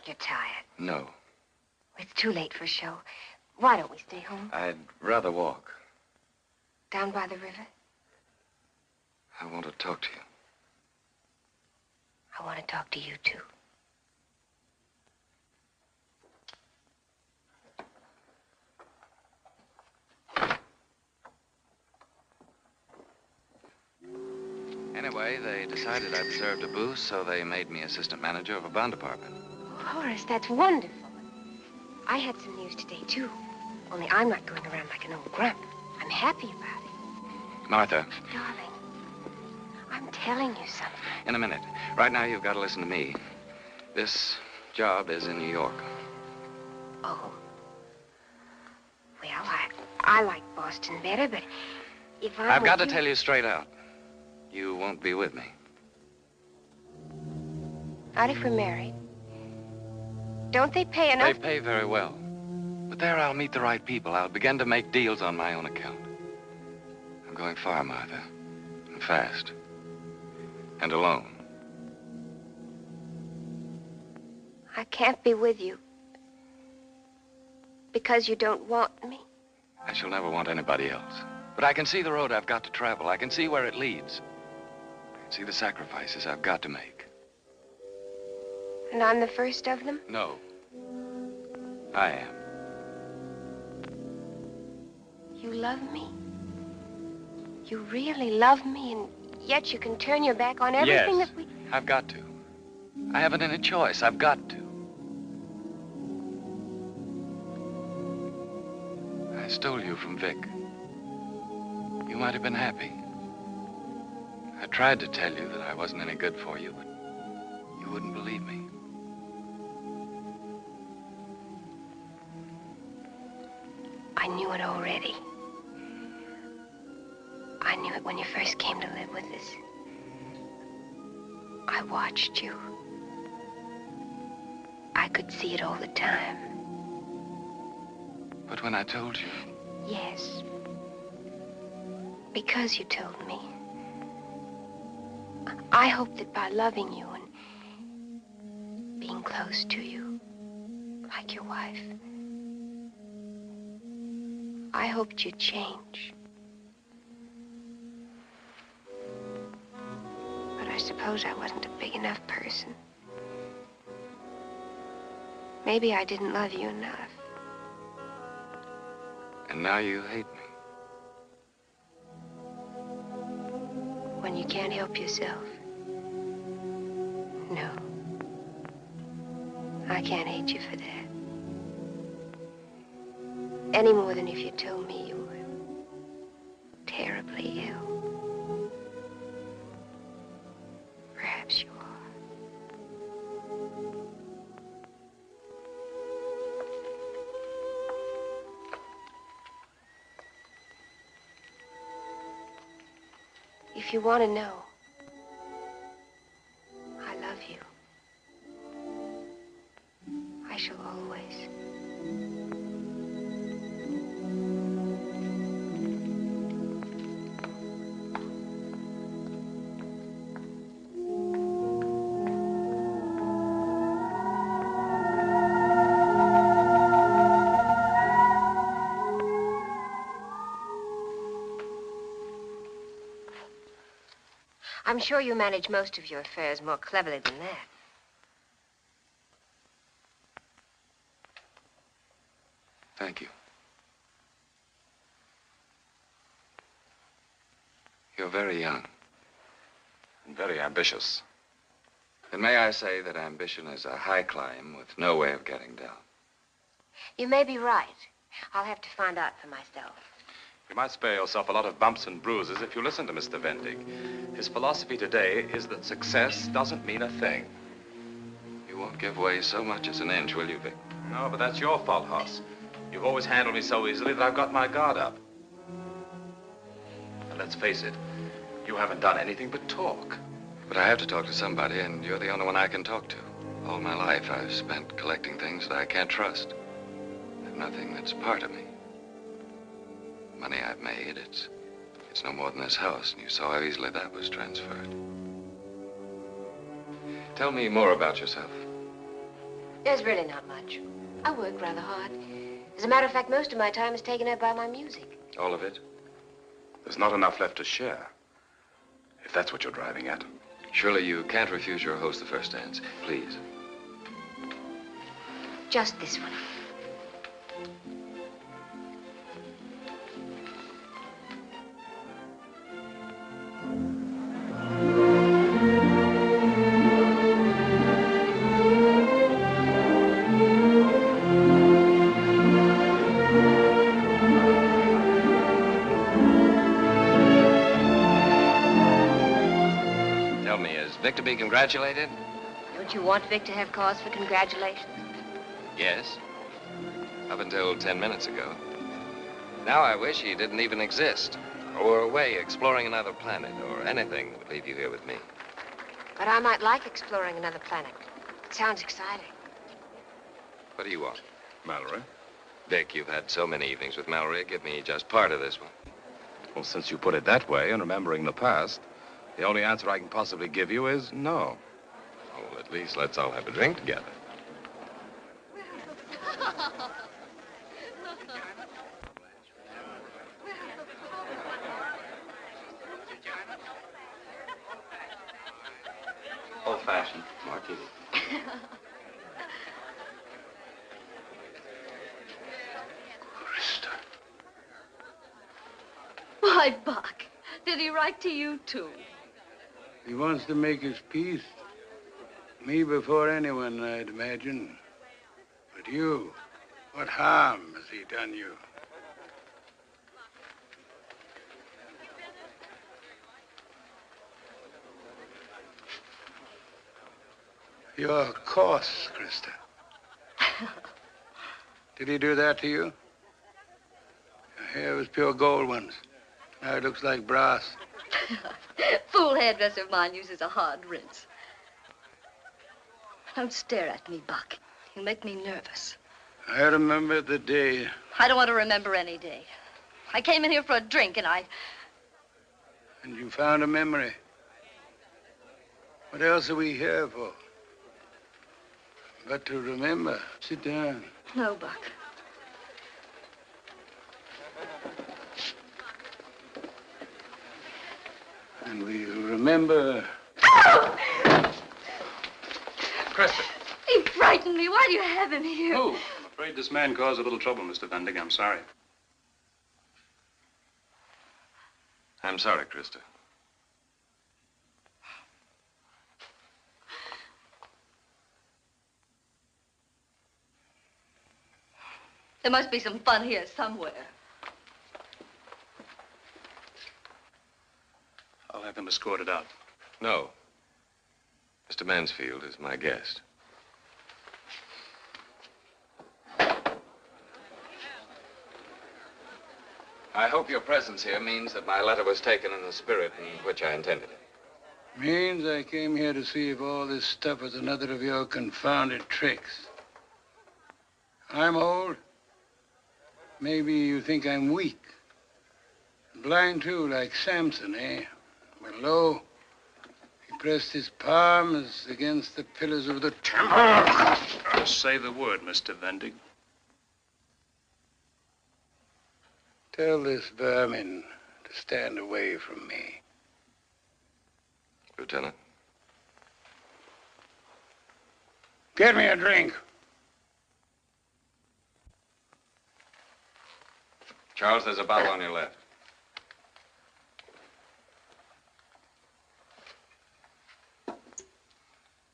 You're tired. No, It's too late for a show. Why don't we stay home? I'd rather walk. Down by the river? I want to talk to you. I want to talk to you, too. Anyway, they decided I deserved a boost, so they made me assistant manager of a bond department. Oh, Horace, that's wonderful. I had some news today, too. Only I'm not going around like an old grump. I'm happy about it. Martha, Darling, I'm telling you something. in a minute. Right now, you've got to listen to me. This job is in New York. Oh. Well, I like Boston better, but if I've got to tell you straight out. You won't be with me. Not if we're married. Don't they pay enough? They pay very well. But there I'll meet the right people. I'll begin to make deals on my own account. I'm going far, Martha. And fast. And alone. I can't be with you. Because you don't want me. I shall never want anybody else. But I can see the road I've got to travel. I can see where it leads. I can see the sacrifices I've got to make. And I'm the first of them? No. I am. You love me? You really love me, and yet you can turn your back on everything Yes, that we... I've got to. I haven't any choice. I've got to. stole you from Vic, you might have been happy. I tried to tell you that I wasn't any good for you, but you wouldn't believe me. I knew it already. I knew it when you first came to live with us. I watched you. I could see it all the time. But when I told you... Yes. Because you told me. I hoped that by loving you and being close to you, like your wife, I hoped you'd change. But I suppose I wasn't a big enough person. Maybe I didn't love you enough. And now you hate me. When you can't help yourself. No. I can't hate you for that. Any more than if you told me you were terribly ill. Perhaps you are. If you want to know, I love you. I shall always. I'm sure you manage most of your affairs more cleverly than that. Thank you. You're very young. And very ambitious. And may I say that ambition is a high climb with no way of getting down. You may be right. I'll have to find out for myself. You might spare yourself a lot of bumps and bruises if you listen to Mr. Vendig. His philosophy today is that success doesn't mean a thing. You won't give way so much as an inch, will you, Vic? No, but that's your fault, Hoss. You've always handled me so easily that I've got my guard up. And let's face it, you haven't done anything but talk. But I have to talk to somebody, and you're the only one I can talk to. All my life, I've spent collecting things that I can't trust. I've nothing that's part of me. Money I've made, it's no more than this house, and you saw how easily that was transferred. Tell me more about yourself. There's really not much. I work rather hard. As a matter of fact, most of my time is taken up by my music. All of it? There's not enough left to share, if that's what you're driving at. Surely you can't refuse your host the first dance. Please. Just this one. Vic to be congratulated? Don't you want Vic to have cause for congratulations? Yes. Up until 10 minutes ago. Now I wish he didn't even exist. Or were away exploring another planet or anything that would leave you here with me. But I might like exploring another planet. It sounds exciting. What do you want? Mallory? Vic, you've had so many evenings with Mallory. Give me just part of this one. Well, since you put it that way, and remembering the past, the only answer I can possibly give you is no. Well, at least let's all have a drink together. Old-fashioned martini. Why, Buck, did he write to you, too? He wants to make his peace. Me before anyone, I'd imagine. But you, what harm has he done you? You're coarse, Krista. Did he do that to you? Your hair was pure gold once. Now it looks like brass. Fool hairdresser of mine uses a hard rinse. Don't stare at me, Buck. You'll make me nervous. I remember the day. I don't want to remember any day. I came in here for a drink, and And you found a memory. What else are we here for? But to remember. Sit down. No, Buck. And we remember... Krista. He frightened me. Why do you have him here? Oh, I'm afraid this man caused a little trouble, Mr. Vendig. I'm sorry. I'm sorry, Krista. There must be some fun here somewhere. I'll have him escorted out. No. Mr. Mansfield is my guest. I hope your presence here means that my letter was taken in the spirit in which I intended it. Means I came here to see if all this stuff was another of your confounded tricks. I'm old. Maybe you think I'm weak. Blind, too, like Samson, eh? But lo, he pressed his palms against the pillars of the temple. Just say the word, Mr. Vendig. Tell this vermin to stand away from me. Lieutenant. Get me a drink. Charles, there's a bottle on your left.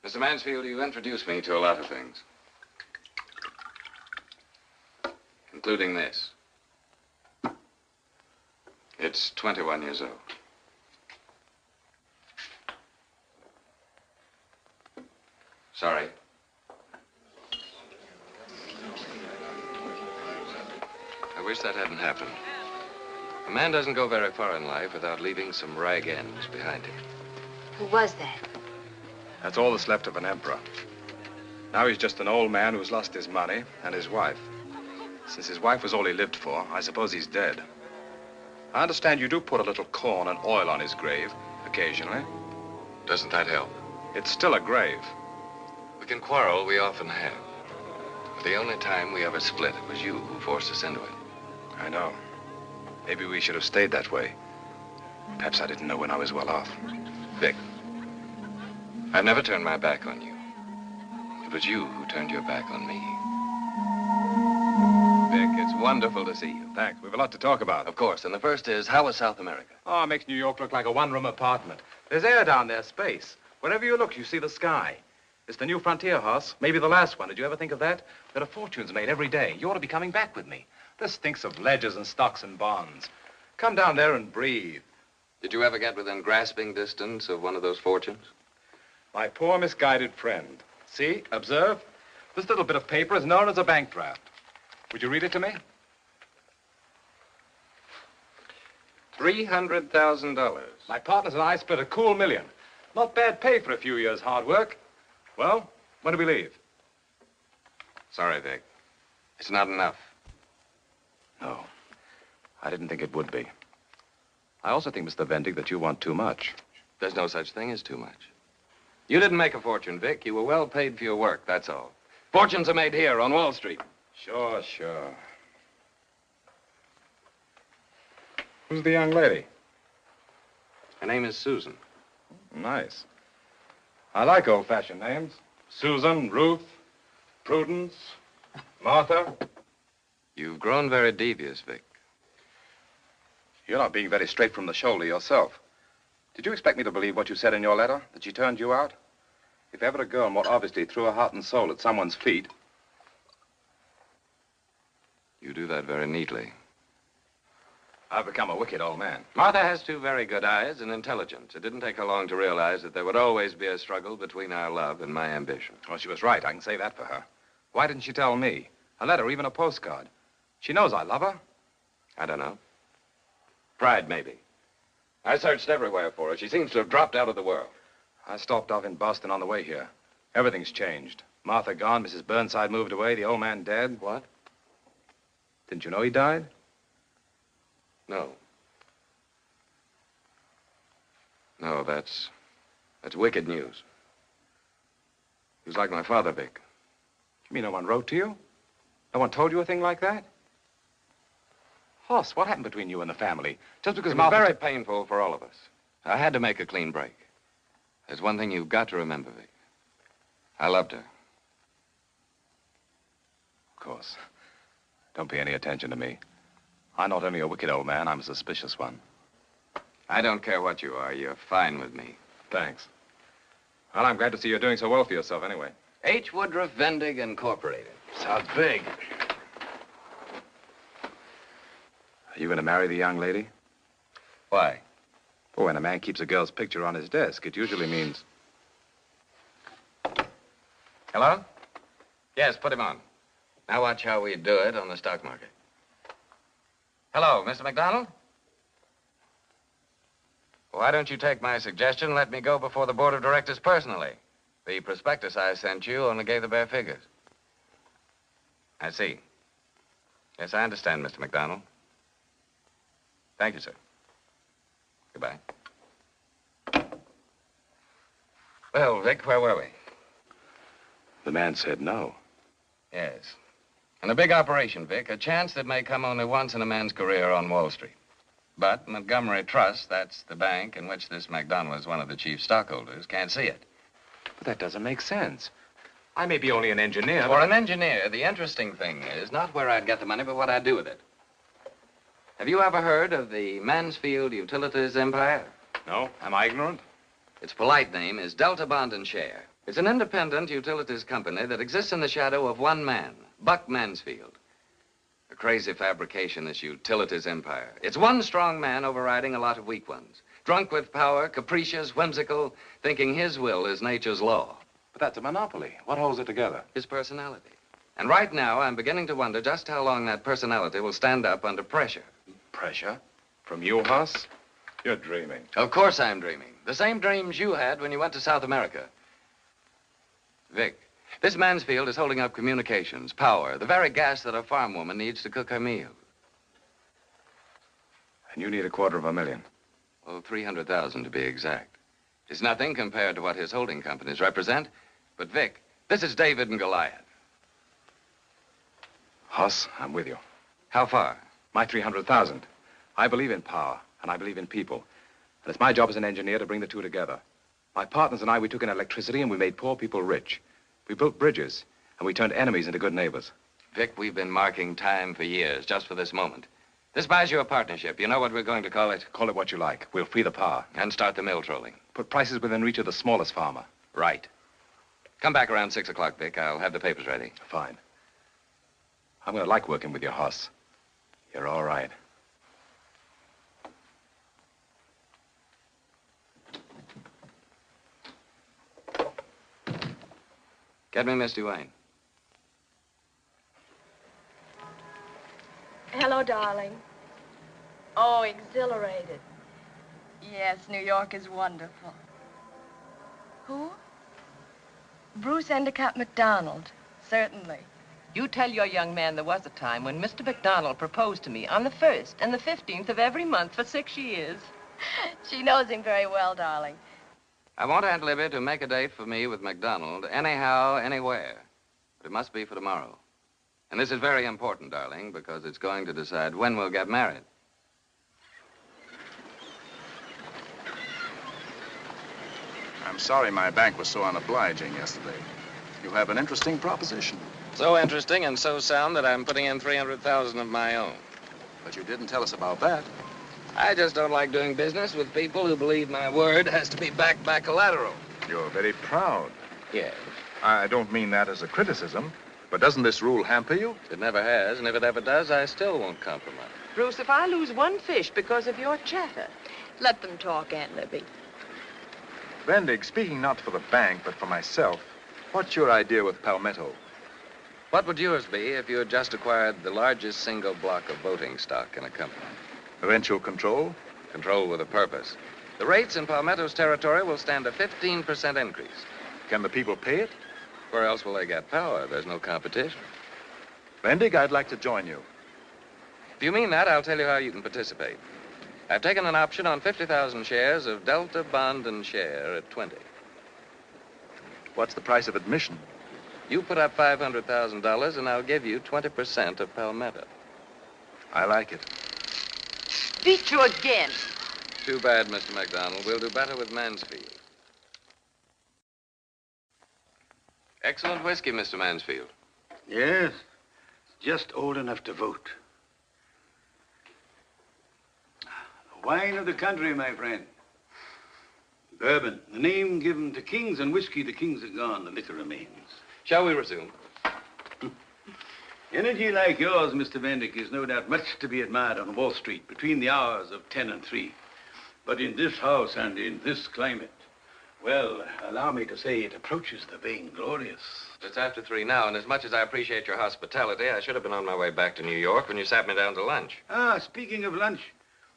Mr. Mansfield, you introduced me to a lot of things. Including this. It's 21 years old. Sorry. I wish that hadn't happened. A man doesn't go very far in life without leaving some rag ends behind him. Who was that? That's all that's left of an emperor. Now he's just an old man who's lost his money and his wife. Since his wife was all he lived for, I suppose he's dead. I understand you do put a little corn and oil on his grave, occasionally. Doesn't that help? It's still a grave. We can quarrel, we often have. But the only time we ever split, it was you who forced us into it. I know. Maybe we should have stayed that way. Perhaps I didn't know when I was well off. Vic, I've never turned my back on you. It was you who turned your back on me. Vic, it's wonderful to see you. Thanks. We've a lot to talk about. Of course. And the first is, how was South America? Oh, it makes New York look like a one-room apartment. There's air down there, space. Wherever you look, you see the sky. It's the new frontier, Hoss. Maybe the last one. Did you ever think of that? There are fortunes made every day. You ought to be coming back with me. This stinks of ledgers and stocks and bonds. Come down there and breathe. Did you ever get within grasping distance of one of those fortunes? My poor misguided friend. See, observe. This little bit of paper is known as a bank draft. Would you read it to me? $300,000. My partners and I split a cool $1 million. Not bad pay for a few years' hard work. Well, when do we leave? Sorry, Vic. It's not enough. No, I didn't think it would be. I also think, Mr. Vendig, that you want too much. There's no such thing as too much. You didn't make a fortune, Vic. You were well paid for your work, that's all. Fortunes are made here on Wall Street. Sure, sure. Who's the young lady? Her name is Susan. Nice. I like old-fashioned names. Susan, Ruth, Prudence, Martha. You've grown very devious, Vic. You're not being very straight from the shoulder yourself. Did you expect me to believe what you said in your letter, that she turned you out? If ever a girl more obviously threw her heart and soul at someone's feet... You do that very neatly. I've become a wicked old man. Martha has two very good eyes and intelligence. It didn't take her long to realize that there would always be a struggle between our love and my ambition. Well, she was right. I can say that for her. Why didn't she tell me? A letter, even a postcard. She knows I love her. I don't know. Pride, maybe. I searched everywhere for her. She seems to have dropped out of the world. I stopped off in Boston on the way here. Everything's changed. Martha gone, Mrs. Burnside moved away, the old man dead. What? Didn't you know he died? No. No, that's wicked news. He was like my father, Vic. You mean no one wrote to you? No one told you a thing like that? Hoss, what happened between you and the family? Just because It was Martha... very painful for all of us. I had to make a clean break. There's one thing you've got to remember, Vic. I loved her. Of course. Don't pay any attention to me. I'm not only a wicked old man, I'm a suspicious one. I don't care what you are. You're fine with me. Thanks. Well, I'm glad to see you're doing so well for yourself anyway. H. Woodruff Vendig, Incorporated. Sounds big. Are you going to marry the young lady? Why? Well, when a man keeps a girl's picture on his desk, it usually means... Hello? Yes, put him on. Now watch how we do it on the stock market. Hello, Mr. McDonald? Why don't you take my suggestion and let me go before the board of directors personally? The prospectus I sent you only gave the bare figures. I see. Yes, I understand, Mr. McDonald. Thank you, sir. Goodbye. Well, Vic, where were we? The man said no. Yes. And a big operation, Vic. A chance that may come only once in a man's career on Wall Street. But Montgomery Trust, that's the bank in which this McDonald is one of the chief stockholders, can't see it. But that doesn't make sense. I may be only an engineer, For an engineer, the interesting thing is not where I'd get the money, but what I'd do with it. Have you ever heard of the Mansfield Utilities Empire? No? Am I ignorant? Its polite name is Delta Bond and Share. It's an independent utilities company that exists in the shadow of one man, Buck Mansfield. A crazy fabrication, this utilities empire. It's one strong man overriding a lot of weak ones. Drunk with power, capricious, whimsical, thinking his will is nature's law. But that's a monopoly. What holds it together? His personality. And right now, I'm beginning to wonder just how long that personality will stand up under pressure. Pressure? From you, Hoss? You're dreaming. Of course I'm dreaming. The same dreams you had when you went to South America. Vic, this Mansfield is holding up communications, power, the very gas that a farm woman needs to cook her meal. And you need $250,000. Oh, 300,000 to be exact. It's nothing compared to what his holding companies represent. But, Vic, this is David and Goliath. Hoss, I'm with you. How far? My 300,000. I believe in power, and I believe in people. And it's my job as an engineer to bring the two together. My partners and I, we took in electricity, and we made poor people rich. We built bridges, and we turned enemies into good neighbors. Vic, we've been marking time for years, just for this moment. This buys you a partnership. You know what we're going to call it? Call it what you like. We'll free the power. And start the mill trolling. Put prices within reach of the smallest farmer. Right. Come back around 6 o'clock, Vic. I'll have the papers ready. Fine. I'm going to like working with you, Hoss. You're all right. Get me Miss Duane. Hello, darling. Oh, exhilarated. Yes, New York is wonderful. Who? Bruce Endicott MacDonald. Certainly. You tell your young man there was a time when Mr. McDonald proposed to me on the 1st and the 15th of every month for 6 years. She knows him very well, darling. I want Aunt Libby to make a date for me with McDonald anyhow, anywhere. But it must be for tomorrow. And this is very important, darling, because it's going to decide when we'll get married. I'm sorry my bank was so unobliging yesterday. You have an interesting proposition. So interesting and so sound that I'm putting in 300,000 of my own. But you didn't tell us about that. I just don't like doing business with people who believe my word has to be backed by collateral. You're very proud. Yes. I don't mean that as a criticism, but doesn't this rule hamper you? It never has, and if it ever does, I still won't compromise. Bruce, if I lose one fish because of your chatter, let them talk, Aunt Libby. Vendig, speaking not for the bank, but for myself, what's your idea with Palmetto? What would yours be if you had just acquired the largest single block of voting stock in a company? Eventual control? Control with a purpose. The rates in Palmetto's territory will stand a 15% increase. Can the people pay it? Where else will they get power? There's no competition. Vendig, I'd like to join you. If you mean that, I'll tell you how you can participate. I've taken an option on 50,000 shares of Delta Bond and Share at 20. What's the price of admission? You put up $500,000 and I'll give you 20% of Palmetto. I like it. Beat you again. Too bad, Mr. McDonald. We'll do better with Mansfield. Excellent whiskey, Mr. Mansfield. Yes, just old enough to vote. The wine of the country, my friend. Bourbon, the name given to kings, and whiskey, the kings are gone, the liquor remains. Shall we resume? Energy like yours, Mr. Vendig, is no doubt much to be admired on Wall Street between the hours of 10 and 3. But in this house and in this climate, well, allow me to say it approaches the vainglorious. It's after 3 now, and as much as I appreciate your hospitality, I should have been on my way back to New York when you sat me down to lunch. Ah, speaking of lunch,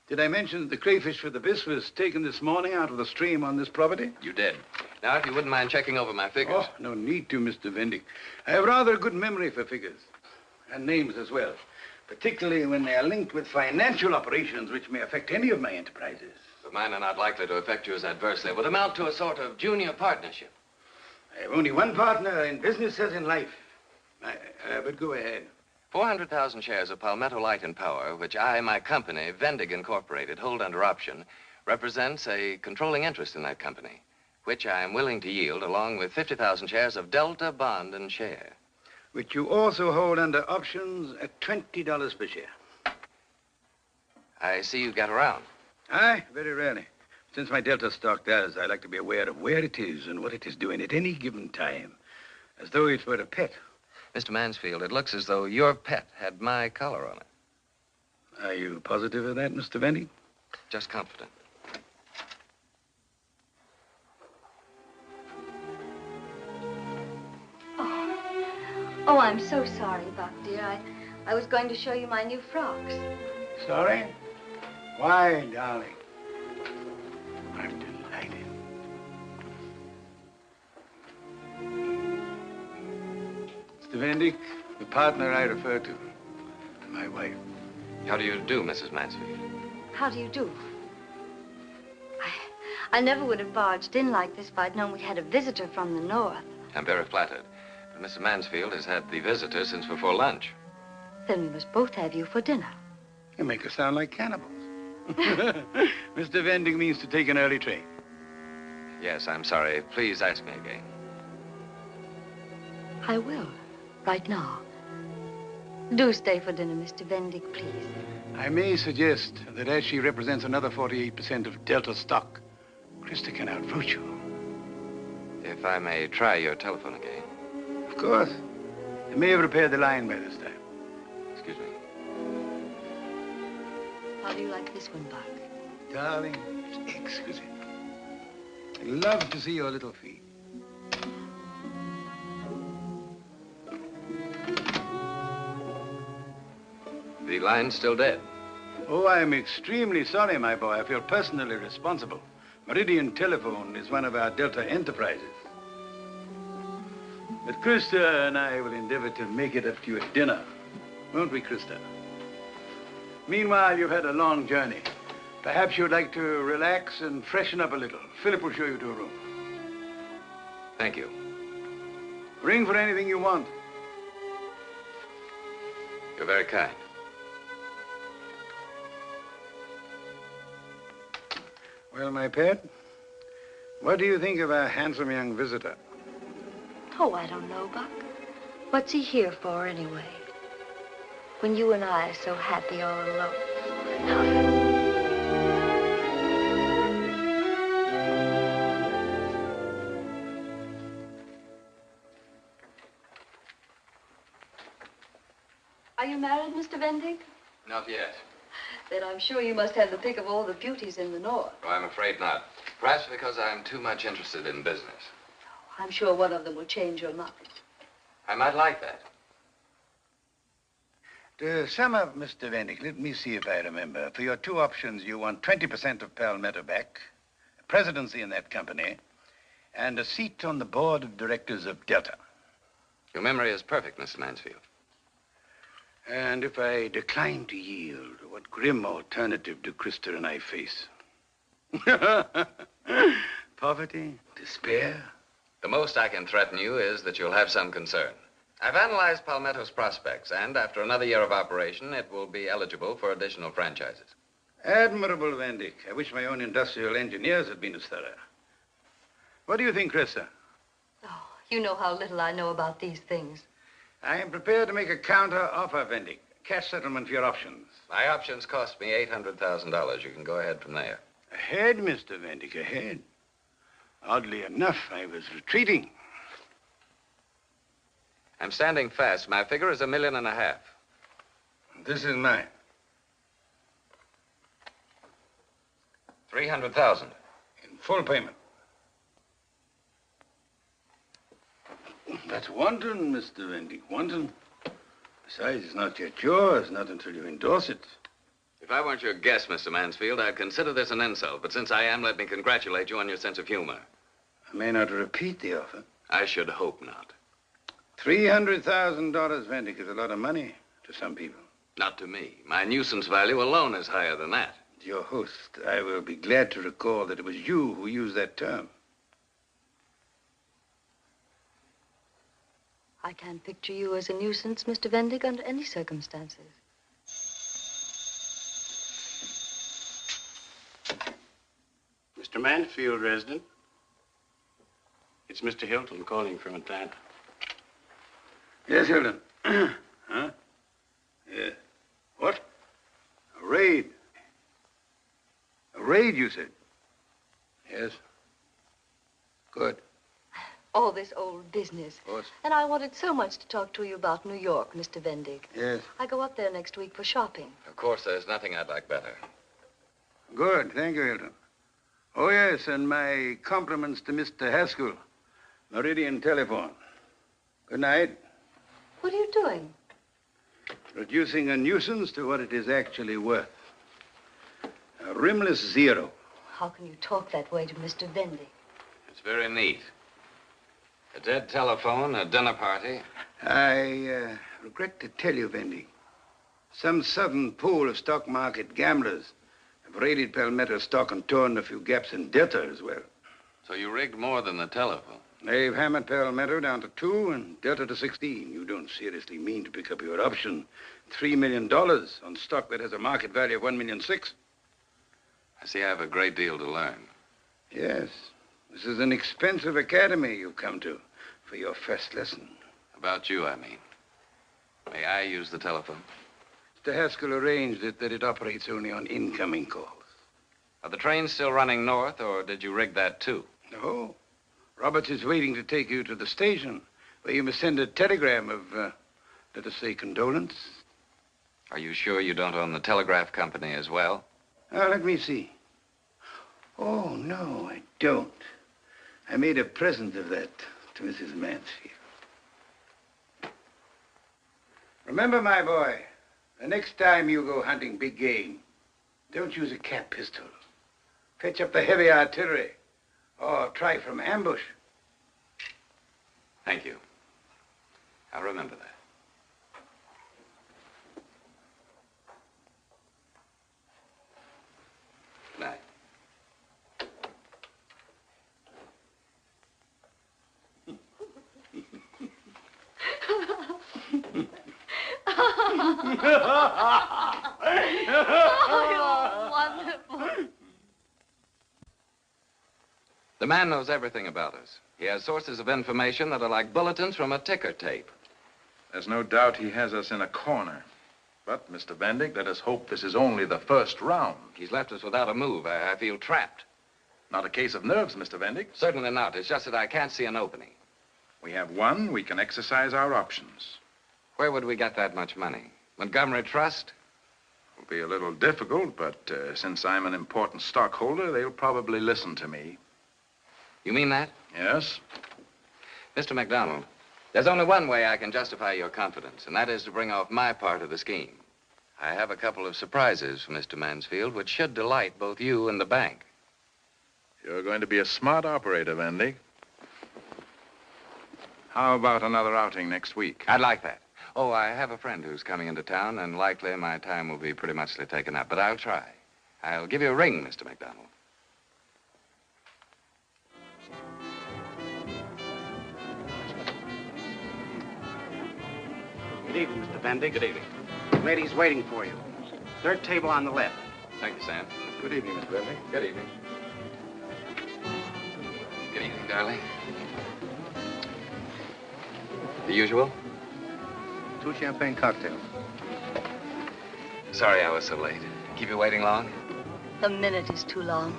did I mention that the crayfish for the bis was taken this morning out of the stream on this property? You did. Now, if you wouldn't mind checking over my figures. Oh, no need to, Mr. Vendig. I have rather a good memory for figures. And names as well. Particularly when they are linked with financial operations which may affect any of my enterprises. But mine are not likely to affect you as adversely. It would amount to a sort of junior partnership. I have only one partner in business as in life. But go ahead. 400,000 shares of Palmetto Light and Power, which I, my company, Vendig Incorporated, hold under option, represents a controlling interest in that company, which I am willing to yield along with 50,000 shares of Delta Bond and Share. Which you also hold under options at $20 per share. I see you get around. Aye, very rarely. Since my Delta stock does, I like to be aware of where it is and what it is doing at any given time, as though it were a pet. Mr. Mansfield, it looks as though your pet had my color on it. Are you positive of that, Mr. Vendig? Just confident. Oh, I'm so sorry, Buck, dear. I was going to show you my new frocks. Sorry? Why, darling? I'm delighted. Mr. Vendig, the partner I refer to, my wife. How do you do, Mrs. Mansfield? How do you do? I never would have barged in like this if I'd known we had a visitor from the north. I'm very flattered. But Mrs. Mansfield has had the visitor since before lunch. Then we must both have you for dinner. You make us sound like cannibals. Mr. Vendig means to take an early train. Yes, I'm sorry. Please ask me again. I will, right now. Do stay for dinner, Mr. Vendig, please. I may suggest that as she represents another 48% of Delta stock, Krista can outvote you. If I may try your telephone again. Of course. I may have repaired the line by this time. Excuse me. How do you like this one, Buck? Darling, it's exquisite. I love to see your little feet. The line's still dead. Oh, I'm extremely sorry, my boy. I feel personally responsible. Meridian Telephone is one of our Delta enterprises. But Krista and I will endeavor to make it up to you at dinner. Won't we, Krista? Meanwhile, you've had a long journey. Perhaps you'd like to relax and freshen up a little. Philip will show you to a room. Thank you. Ring for anything you want. You're very kind. Well, my pet, what do you think of our handsome young visitor? Oh, I don't know, Buck. What's he here for, anyway? When you and I are so happy all alone. Are you married, Mr. Vendig? Not yet. Then I'm sure you must have the pick of all the beauties in the north. Oh, I'm afraid not. Perhaps because I'm too much interested in business. I'm sure one of them will change your mind. I might like that. To sum up, Mr. Vendig, let me see if I remember. For your two options, you want 20% of Palmetto back, a presidency in that company, and a seat on the board of directors of Delta. Your memory is perfect, Mr. Mansfield. And if I decline to yield, what grim alternative do Krista and I face? Poverty? Despair? The most I can threaten you is that you'll have some concern. I've analyzed Palmetto's prospects, and after another year of operation, it will be eligible for additional franchises. Admirable, Vendig. I wish my own industrial engineers had been as thorough. What do you think, Krista? Oh, you know how little I know about these things. I am prepared to make a counter offer, Vendig. Cash settlement for your options. My options cost me $800,000. You can go ahead from there. Ahead, Mr. Vendig, ahead. Oddly enough, I was retreating. I'm standing fast. My figure is $1.5 million. This is mine. 300,000. In full payment. That's wanton, Mr. Vendig, wanton. Besides, it's not yet yours, not until you endorse it. If I weren't your guest, Mr. Mansfield, I'd consider this an insult. But since I am, let me congratulate you on your sense of humor. I may not repeat the offer. I should hope not. $300,000, Vendig, is a lot of money to some people. Not to me. My nuisance value alone is higher than that. Your host, I will be glad to recall that it was you who used that term. I can't picture you as a nuisance, Mr. Vendig, under any circumstances. Mr. Mansfield, resident. It's Mr. Hilton calling from Atlanta. Yes, Hilton. Huh? Yeah. What? A raid? A raid, you said? Yes. Good. All this old business. Of course. And I wanted so much to talk to you about New York, Mr. Vendig. Yes. I go up there next week for shopping. Of course, there's nothing I'd like better. Good. Thank you, Hilton. Oh, yes, and my compliments to Mr. Haskell. Meridian Telephone. Good night. What are you doing? Reducing a nuisance to what it is actually worth. A rimless zero. How can you talk that way to Mr. Vendig? It's very neat. A dead telephone, a dinner party. I regret to tell you, Vendig, some southern pool of stock market gamblers have raided Palmetto stock and torn a few gaps in Delta as well. So you rigged more than the telephone. They've hammered Palmetto down to 2 and Delta to 16. You don't seriously mean to pick up your option. $3 million on stock that has a market value of $1.6 million. I see I have a great deal to learn. Yes. This is an expensive academy you've come to for your first lesson. About you, I mean. May I use the telephone? Mr. Haskell arranged it that it operates only on incoming calls. Are the trains still running north, or did you rig that too? No. Roberts is waiting to take you to the station, where you must send a telegram of, let us say, condolence. Are you sure you don't own the telegraph company as well? Let me see. Oh, no, I don't. I made a present of that to Mrs. Mansfield. Remember, my boy, the next time you go hunting big game, don't use a cat pistol. Fetch up the heavy artillery, or try from ambush. Thank you. I'll remember that. Good night. Oh, you're wonderful. The man knows everything about us. He has sources of information that are like bulletins from a ticker tape. There's no doubt he has us in a corner. But, Mr. Vendig, let us hope this is only the first round. He's left us without a move. I feel trapped. Not a case of nerves, Mr. Vendig. Certainly not. It's just that I can't see an opening. We have one. We can exercise our options. Where would we get that much money? Montgomery Trust? It'll be a little difficult, but since I'm an important stockholder, they'll probably listen to me. You mean that? Yes. Mr. McDonald, there's only one way I can justify your confidence, and that is to bring off my part of the scheme. I have a couple of surprises for Mr. Mansfield, which should delight both you and the bank. You're going to be a smart operator, Vendig. How about another outing next week? I'd like that. Oh, I have a friend who's coming into town, and likely my time will be pretty much taken up, but I'll try. I'll give you a ring, Mr. McDonald. Good evening, Mr. Vendig. Good evening. Lady's waiting for you. Third table on the left. Thank you, Sam. Good evening, Mr. Vendig. Good evening. Good evening, darling. The usual? 2 champagne cocktails. Sorry I was so late. Keep you waiting long? A minute is too long.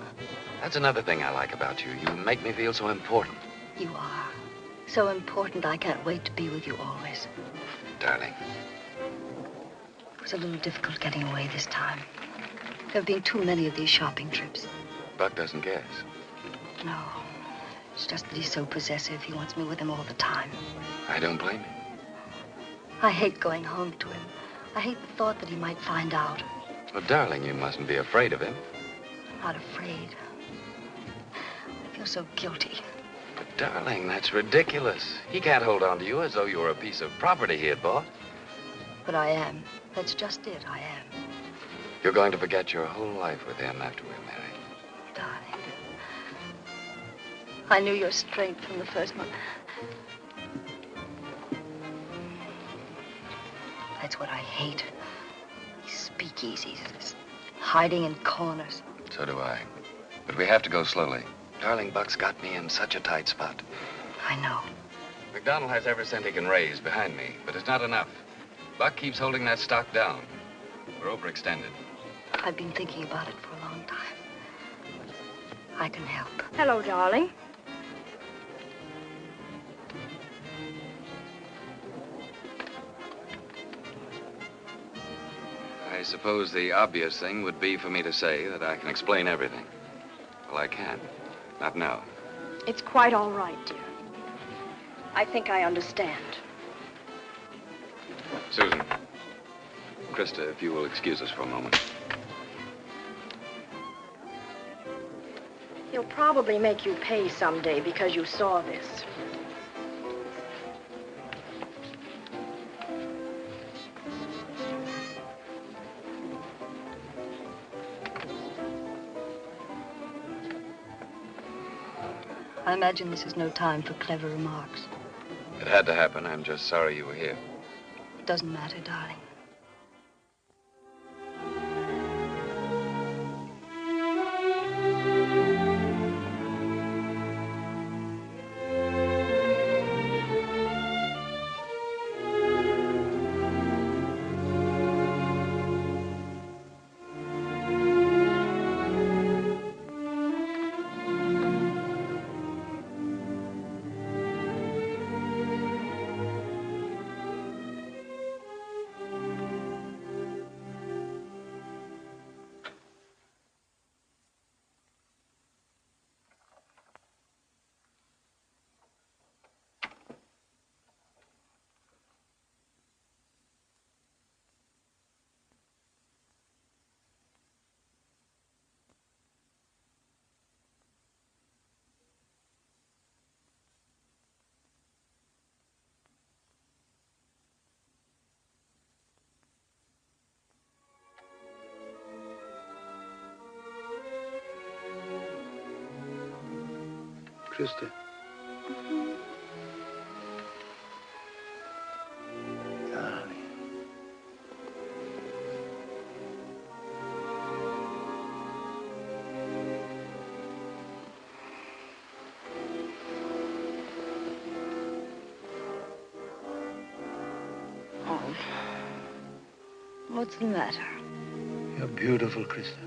That's another thing I like about you. You make me feel so important. You are. So important, I can't wait to be with you always. Darling. It was a little difficult getting away this time. There have been too many of these shopping trips. Buck doesn't guess. No. It's just that he's so possessive. He wants me with him all the time. I don't blame him. I hate going home to him. I hate the thought that he might find out. Well, darling, you mustn't be afraid of him. I'm not afraid. I feel so guilty. But, darling, that's ridiculous. He can't hold on to you as though you were a piece of property he had bought. But I am. That's just it. I am. You're going to forget your whole life with him after we're married. Darling. I knew your strength from the first month. That's what I hate. These speakeasies, this hiding in corners. So do I. But we have to go slowly. Darling, Buck's got me in such a tight spot. I know. McDonald has every cent he can raise behind me, but it's not enough. Buck keeps holding that stock down. We're overextended. I've been thinking about it for a long time. I can help. Hello, darling. I suppose the obvious thing would be for me to say that I can explain everything. Well, I can't. Not now. It's quite all right, dear. I think I understand. Susan. Krista, if you will excuse us for a moment. He'll probably make you pay someday because you saw this. I imagine this is no time for clever remarks. It had to happen. I'm just sorry you were here. It doesn't matter, darling. Krista. Darling. Oh. What's the matter? You're beautiful, Krista.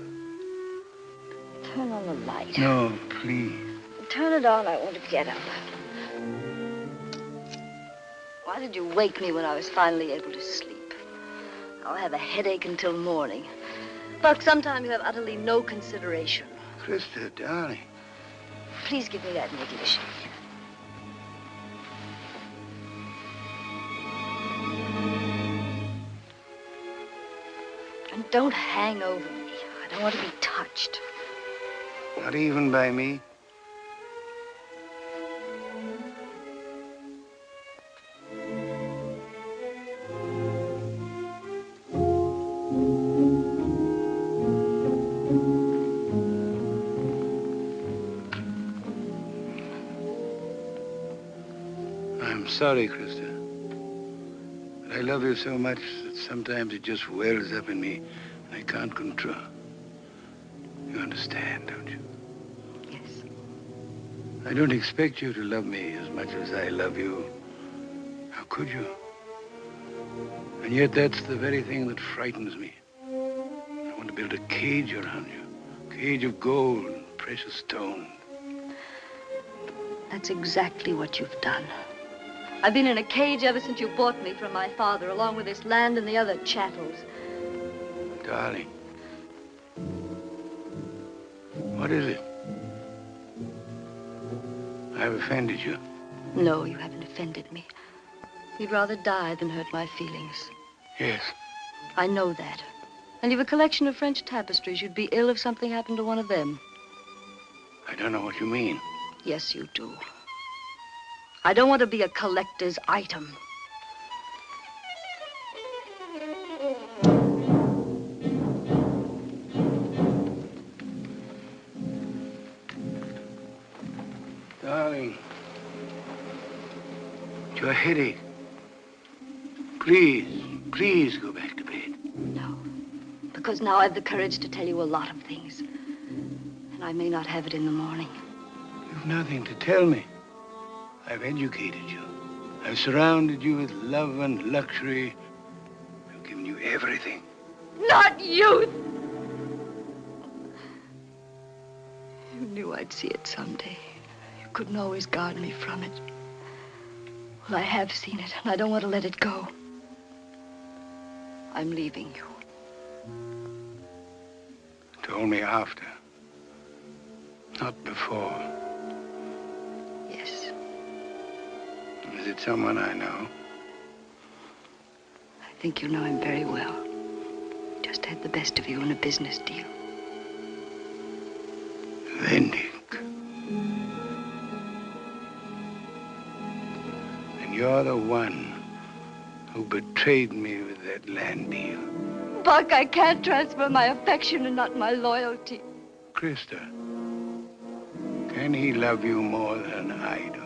Turn on the light. No, please. Turn it on. I want to get up. Why did you wake me when I was finally able to sleep? I'll have a headache until morning. Buck, sometimes you have utterly no consideration. Krista, darling. Please give me that necklace. And don't hang over me. I don't want to be touched. Not even by me. I'm sorry, Krista. But I love you so much that sometimes it just wells up in me and I can't control. You understand, don't you? Yes. I don't expect you to love me as much as I love you. How could you? And yet that's the very thing that frightens me. I want to build a cage around you. A cage of gold and precious stones. That's exactly what you've done. I've been in a cage ever since you bought me from my father, along with this land and the other chattels. Darling. What is it? I've offended you. No, you haven't offended me. You'd rather die than hurt my feelings. Yes. I know that. And you've a collection of French tapestries. You'd be ill if something happened to one of them. I don't know what you mean. Yes, you do. I don't want to be a collector's item. Darling, it's your headache. Please go back to bed. No, because now I've the courage to tell you a lot of things. And I may not have it in the morning. You've nothing to tell me. I've educated you. I've surrounded you with love and luxury. I've given you everything. Not youth! You knew I'd see it someday. You couldn't always guard me from it. Well, I have seen it, and I don't want to let it go. I'm leaving you. Told me after. Not before. Yes. Is it someone I know? I think you know him very well. Just had the best of you in a business deal. Vendig. And you're the one who betrayed me with that land deal. Buck, I can't transfer my affection and not my loyalty. Krista, can he love you more than I do?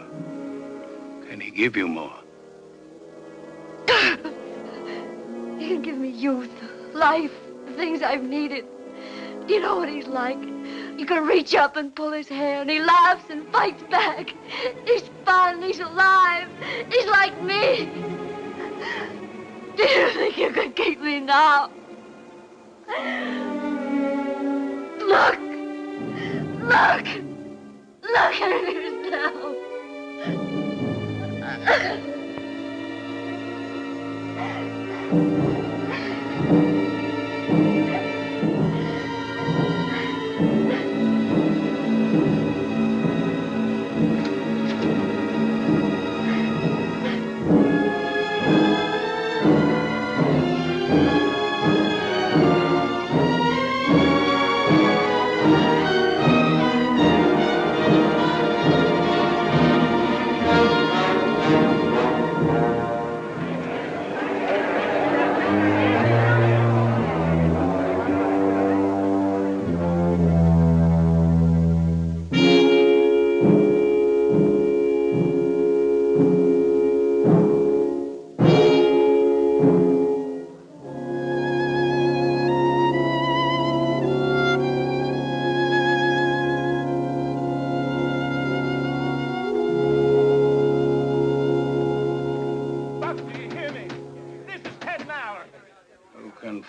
Can he give you more? He can give me youth, life, the things I've needed. You know what he's like. You can reach up and pull his hair, and he laughs and fights back. He's fun, he's alive. He's like me. Do you think you could keep me now? Look! Look! Look at it now!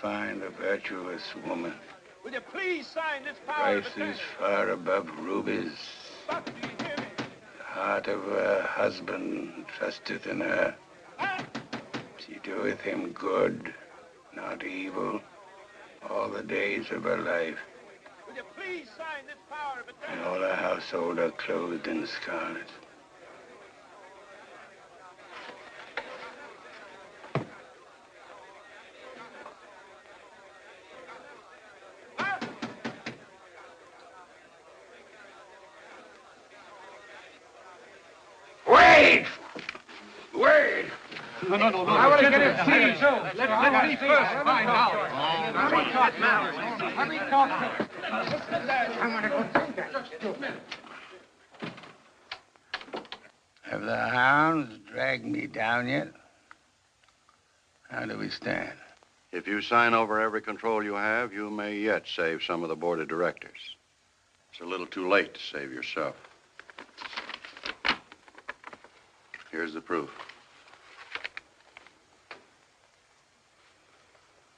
Find a virtuous woman. Will you please sign this power? Prices far above rubies. The heart of her husband trusteth in her. She doeth him good, not evil. all the days of her life. Will you please sign this power of attorney? And all her household are clothed in scarlet. Wait! Wait! No. I want to get him seized. Let's me first find out. Hurry, talk to her. I want to go through that. Have the hounds dragged me down yet? How do we stand? If you sign over every control you have, you may yet save some of the board of directors. It's a little too late to save yourself. Here's the proof.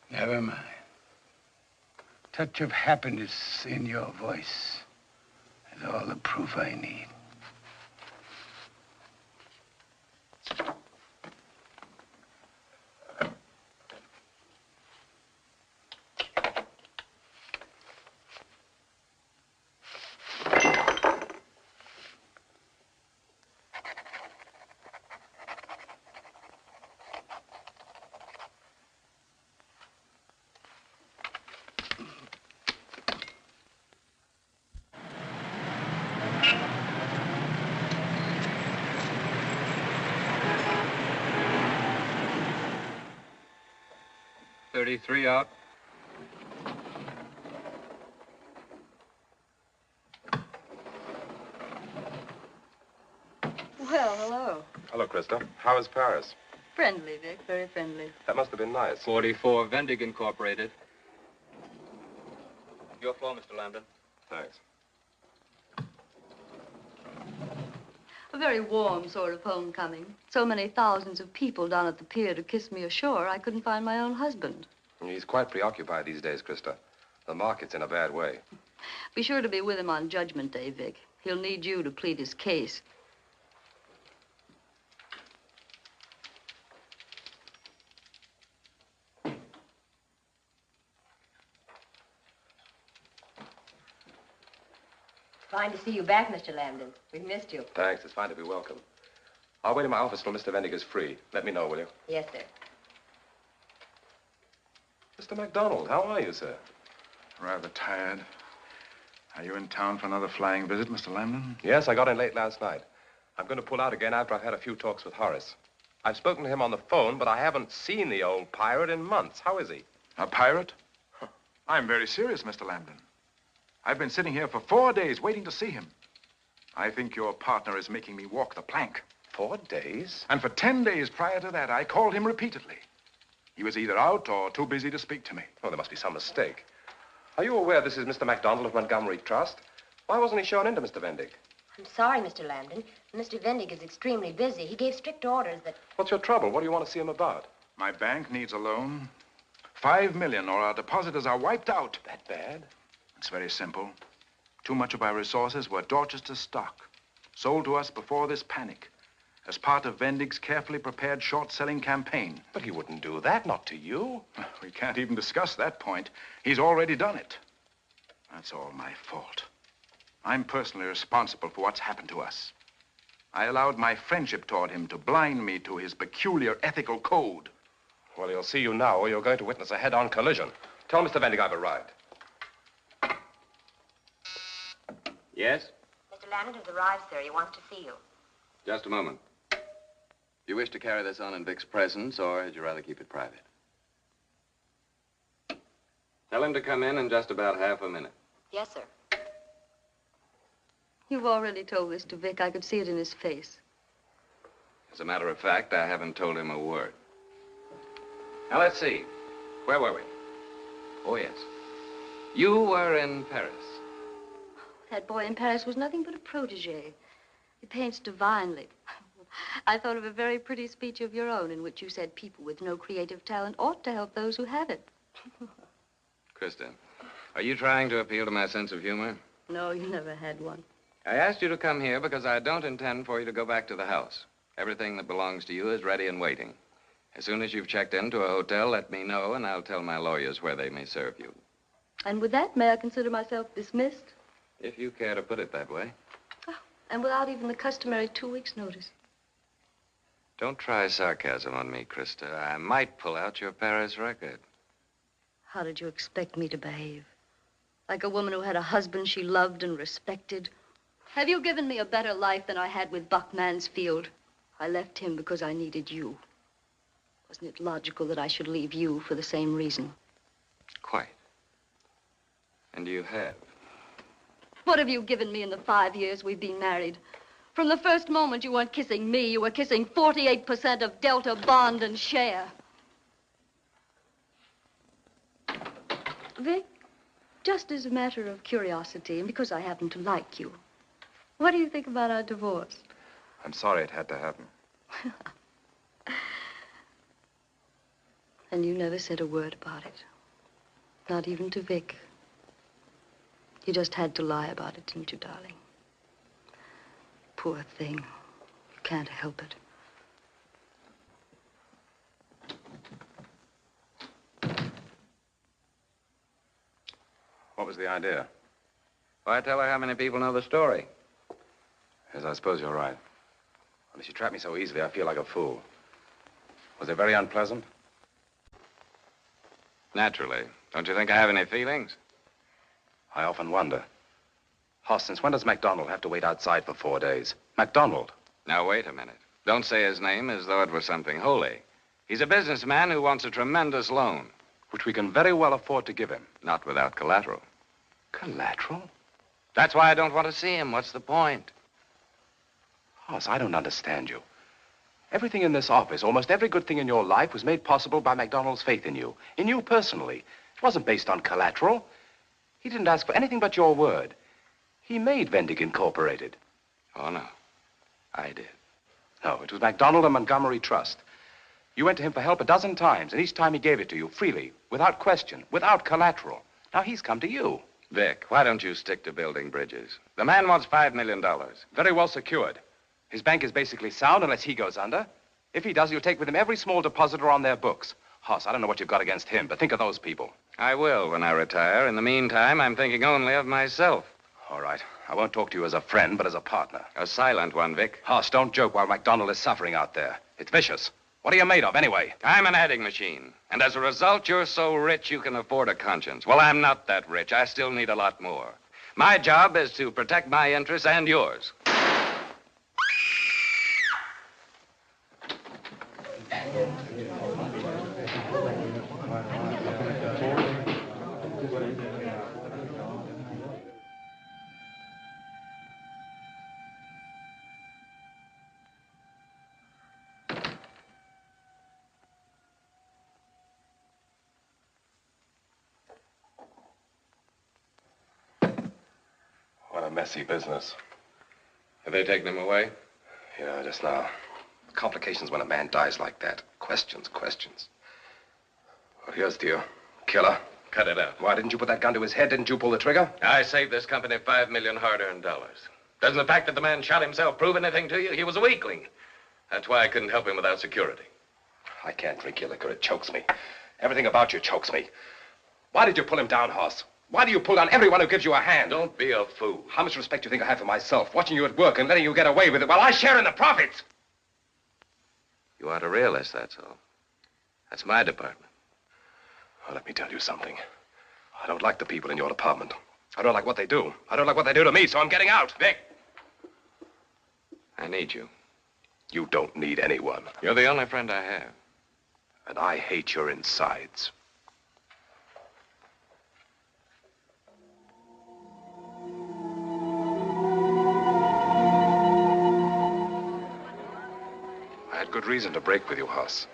Never mind. Touch of happiness in your voice is all the proof I need. Three out. Well, hello. Hello, Krista. How is Paris? Friendly, Vic, very friendly. That must have been nice. 44 Vendig Incorporated. Your floor, Mr. Lambden. Thanks. A very warm sort of homecoming. So many thousands of people down at the pier to kiss me ashore, I couldn't find my own husband. He's quite preoccupied these days, Krista. The market's in a bad way. Be sure to be with him on Judgment Day, Vic. He'll need you to plead his case. Fine to see you back, Mr. Lambden. We've missed you. Thanks. It's fine to be welcome. I'll wait in my office till Mr. Vendig is free. Let me know, will you? Yes, sir. Mr. MacDonald, how are you, sir? Rather tired. Are you in town for another flying visit, Mr. Lambden? Yes, I got in late last night. I'm going to pull out again after I've had a few talks with Horace. I've spoken to him on the phone, but I haven't seen the old pirate in months. How is he? A pirate? I'm very serious, Mr. Lambden. I've been sitting here for 4 days waiting to see him. I think your partner is making me walk the plank. 4 days? And for 10 days prior to that, I called him repeatedly. He was either out or too busy to speak to me. Oh, there must be some mistake. Are you aware this is Mr. MacDonald of Montgomery Trust? Why wasn't he shown into Mr. Vendig? I'm sorry, Mr. Lambden. Mr. Vendig is extremely busy. He gave strict orders that... What's your trouble? What do you want to see him about? My bank needs a loan. $5 million or our depositors are wiped out. That bad? It's very simple. Too much of our resources were Dorchester's stock, sold to us before this panic, as part of Vendig's carefully prepared short-selling campaign. But he wouldn't do that, not to you. We can't even discuss that point. He's already done it. That's all my fault. I'm personally responsible for what's happened to us. I allowed my friendship toward him to blind me to his peculiar ethical code. Well, he'll see you now, or you're going to witness a head-on collision. Tell Mr. Vendig I've arrived. Yes? Mr. Lambden has arrived, sir. He wants to see you. Just a moment. Do you wish to carry this on in Vic's presence, or would you rather keep it private? Tell him to come in just about half a minute. Yes, sir. You've already told this to Vic. I could see it in his face. As a matter of fact, I haven't told him a word. Now, let's see. Where were we? Oh, yes. You were in Paris. That boy in Paris was nothing but a protege. He paints divinely. I thought of a very pretty speech of your own in which you said people with no creative talent ought to help those who have it. Krista, are you trying to appeal to my sense of humor? No, you never had one. I asked you to come here because I don't intend for you to go back to the house. Everything that belongs to you is ready and waiting. As soon as you've checked into a hotel, let me know, and I'll tell my lawyers where they may serve you. And with that, may I consider myself dismissed? If you care to put it that way. And without even the customary 2 weeks' notice. Don't try sarcasm on me, Krista. I might pull out your Paris record. How did you expect me to behave? Like a woman who had a husband she loved and respected? Have you given me a better life than I had with Buck Mansfield? I left him because I needed you. Wasn't it logical that I should leave you for the same reason? Quite. And you have. What have you given me in the 5 years we've been married? From the first moment you weren't kissing me, you were kissing 48% of Delta bond and share. Vic, just as a matter of curiosity, and because I happen to like you, what do you think about our divorce? I'm sorry it had to happen. And you never said a word about it. Not even to Vic. You just had to lie about it, didn't you, darling? Poor thing. You can't help it. What was the idea? Why tell her how many people know the story? Yes, I suppose you're right. Well, if you trap me so easily, I feel like a fool. Was it very unpleasant? Naturally. Don't you think I have any feelings? I often wonder. Hoss, since when does MacDonald have to wait outside for 4 days? MacDonald? Now, wait a minute. Don't say his name as though it were something holy. He's a businessman who wants a tremendous loan. Which we can very well afford to give him. Not without collateral. Collateral? That's why I don't want to see him. What's the point? Hoss, I don't understand you. Everything in this office, almost every good thing in your life, was made possible by MacDonald's faith in you personally. It wasn't based on collateral. He didn't ask for anything but your word. He made Vendig Incorporated. Oh, no. I did. No, it was MacDonald and Montgomery Trust. You went to him for help a dozen times, and each time he gave it to you freely, without question, without collateral. Now he's come to you. Vic, why don't you stick to building bridges? The man wants $5 million. Very well secured. His bank is basically sound unless he goes under. If he does, you'll take with him every small depositor on their books. Hoss, I don't know what you've got against him, but think of those people. I will when I retire. In the meantime, I'm thinking only of myself. All right. I won't talk to you as a friend, but as a partner. A silent one, Vic. Hoss, don't joke while MacDonald is suffering out there. It's vicious. What are you made of, anyway? I'm an adding machine. And as a result, you're so rich you can afford a conscience. Well, I'm not that rich. I still need a lot more. My job is to protect my interests and yours. What a messy business. Have they taken him away? Yeah, just now. Complications when a man dies like that. Questions. Well, here's to you. Killer. Cut it out. Why didn't you put that gun to his head? Didn't you pull the trigger? I saved this company $5 million hard-earned dollars. Doesn't the fact that the man shot himself prove anything to you? He was a weakling. That's why I couldn't help him without security. I can't drink your liquor. It chokes me. Everything about you chokes me. Why did you pull him down, Hoss? Why do you pull down everyone who gives you a hand? Don't be a fool. How much respect do you think I have for myself, watching you at work and letting you get away with it while I share in the profits? You aren't a realist, that's all. That's my department. Well, let me tell you something. I don't like the people in your department. I don't like what they do. I don't like what they do to me, so I'm getting out. Vic! I need you. You don't need anyone. You're the only friend I have. And I hate your insides. I had good reason to break with you, Hoss.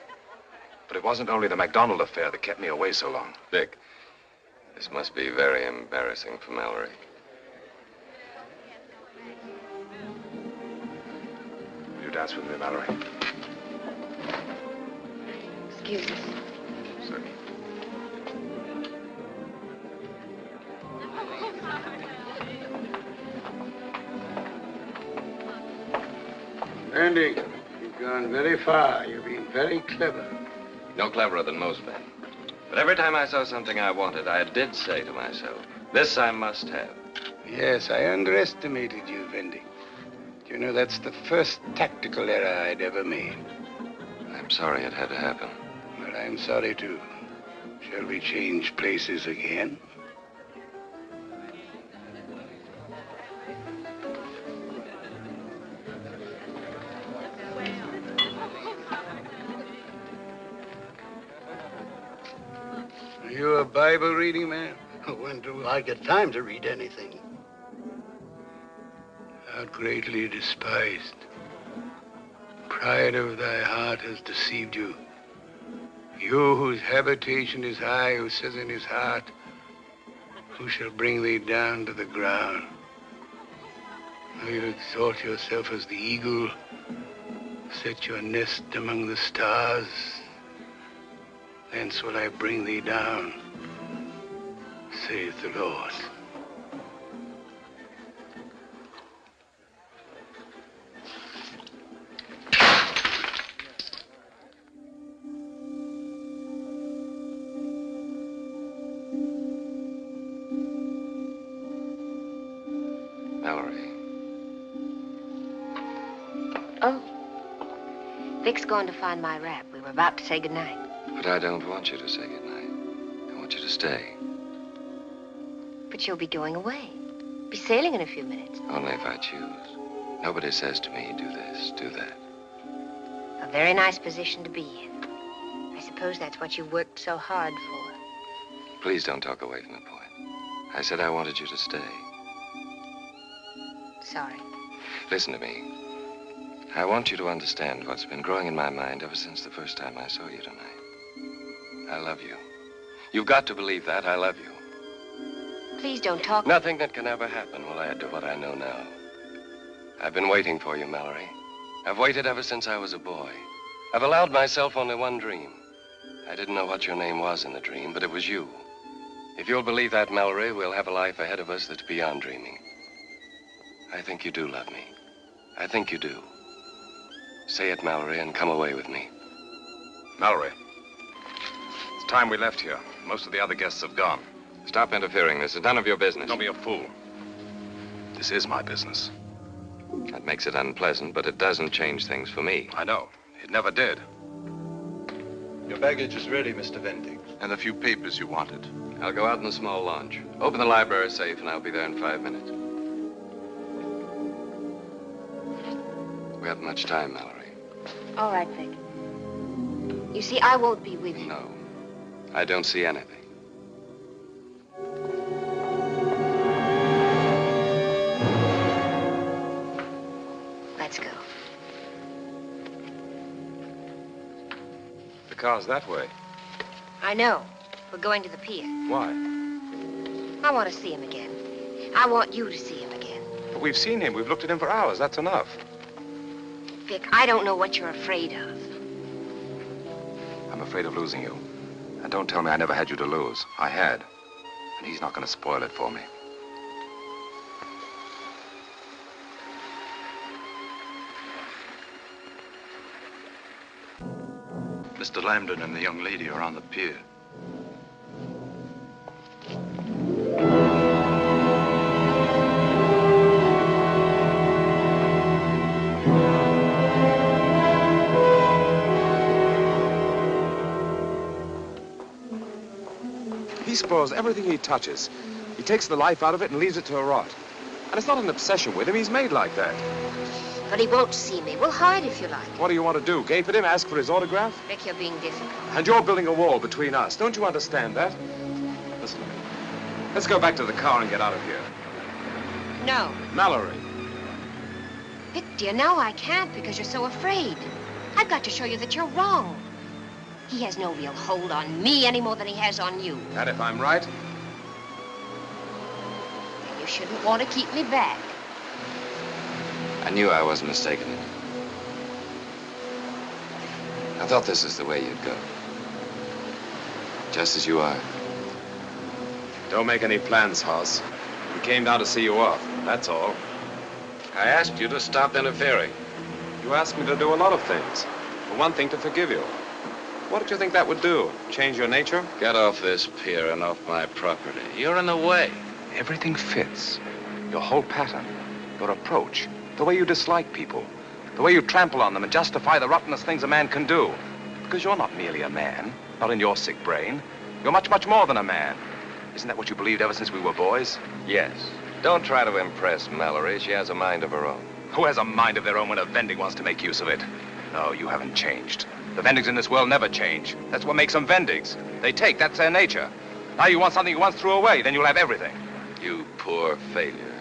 But it wasn't only the MacDonald affair that kept me away so long. Vic, this must be very embarrassing for Mallory. Will you dance with me, Mallory? Excuse us. Certainly. Vendig, you got gone very far. You've been very clever. No cleverer than most men. But every time I saw something I wanted, I did say to myself, this I must have. Yes, I underestimated you, Vendig. You know, that's the first tactical error I'd ever made. I'm sorry it had to happen. But I'm sorry, too. Shall we change places again? Are you a Bible reading man? When do I get time to read anything? Art greatly despised. Pride of thy heart has deceived you. You whose habitation is high, who says in his heart, who shall bring thee down to the ground? Now you exalt yourself as the eagle, set your nest among the stars. Thence will I bring thee down, saith the Lord. Mallory. Oh. Vic's going to find my wrap. We were about to say goodnight. But I don't want you to say goodnight. I want you to stay. But you'll be going away. Be sailing in a few minutes. Only if I choose. Nobody says to me, do this, do that. A very nice position to be in. I suppose that's what you worked so hard for. Please don't talk away from the point. I said I wanted you to stay. Sorry. Listen to me. I want you to understand what's been growing in my mind ever since the first time I saw you tonight. I love you. You've got to believe that. I love you. Please don't talk. Nothing that can ever happen will add to what I know now. I've been waiting for you, Mallory. I've waited ever since I was a boy. I've allowed myself only one dream. I didn't know what your name was in the dream, but it was you. If you'll believe that, Mallory, we'll have a life ahead of us that's beyond dreaming. I think you do love me. I think you do. Say it, Mallory, and come away with me. Mallory. It's time we left here. Most of the other guests have gone. Stop interfering. This is none of your business. Don't be a fool. This is my business. That makes it unpleasant, but it doesn't change things for me. I know. It never did. Your baggage is ready, Mr. Vendig. And the few papers you wanted. I'll go out in the small launch. Open the library safe, and I'll be there in 5 minutes. We haven't much time, Mallory. All right, Vic. You see, I won't be with you. No. I don't see anything. Let's go. The car's that way. I know. We're going to the pier. Why? I want to see him again. I want you to see him again. But we've seen him. We've looked at him for hours. That's enough. Vic, I don't know what you're afraid of. I'm afraid of losing you. And don't tell me I never had you to lose. I had. And he's not going to spoil it for me. Mr. Lambden and the young lady are on the pier. He spoils everything he touches. He takes the life out of it and leaves it to rot. And it's not an obsession with him. He's made like that. But he won't see me. We'll hide if you like. What do you want to do? Gape at him, ask for his autograph? Vic, you're being difficult. And you're building a wall between us. Don't you understand that? Listen to me. Let's go back to the car and get out of here. No. Mallory. Vic, dear, no, I can't because you're so afraid. I've got to show you that you're wrong. He has no real hold on me any more than he has on you. And if I'm right? Then you shouldn't want to keep me back. I knew I wasn't mistaken. I thought this is the way you'd go. Just as you are. Don't make any plans, Hoss. We came down to see you off, that's all. I asked you to stop interfering. You asked me to do a lot of things. For one thing, to forgive you. What did you think that would do? Change your nature? Get off this pier and off my property. You're in the way. Everything fits. Your whole pattern, your approach, the way you dislike people, the way you trample on them and justify the rottenest things a man can do. Because you're not merely a man, not in your sick brain. You're much, much more than a man. Isn't that what you believed ever since we were boys? Yes. Don't try to impress Mallory. She has a mind of her own. Who has a mind of their own when a Vendig wants to make use of it? No, you haven't changed. The Vendigs in this world never change. That's what makes them Vendigs. They take, that's their nature. Now you want something you once threw away, then you'll have everything. You poor failure.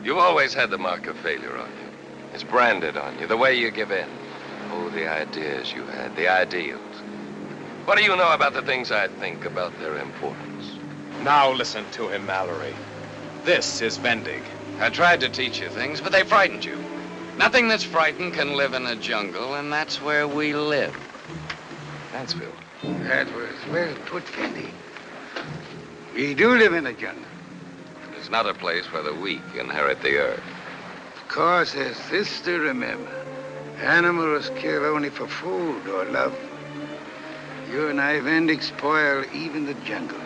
You've always had the mark of failure on you. It's branded on you, the way you give in. Oh, the ideas you had, the ideals. What do you know about the things I think, about their importance? Now listen to him, Mallory. This is Vendig. I tried to teach you things, but they frightened you. Nothing that's frightened can live in a jungle, and that's where we live. Mansfield. That was well put, Vendig. We do live in a jungle. It's not a place where the weak inherit the earth. Of course, there's this to remember. Animals kill only for food or love. You and I, Vendig, spoil even the jungle.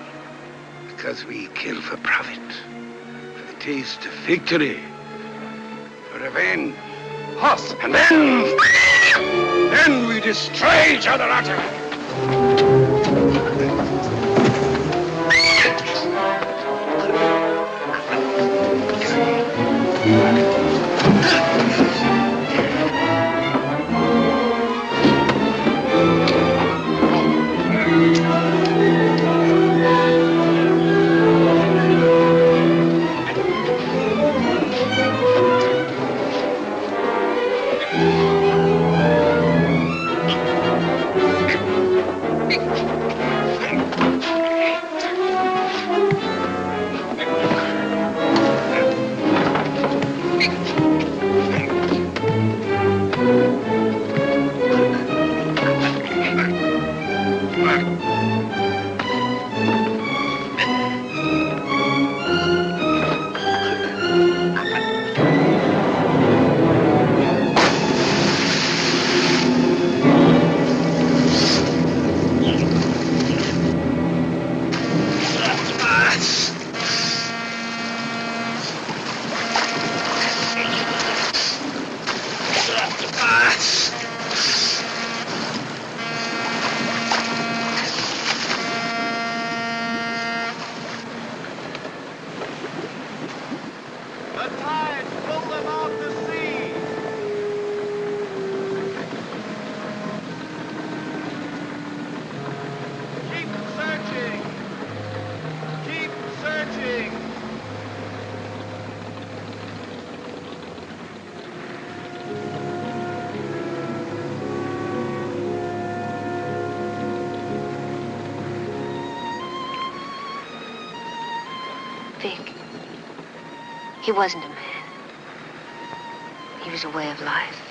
Because we kill for profit. For the taste of victory. For revenge. Hoss! And then we destroy each other utterly. Vic, he wasn't a man. He was a way of life.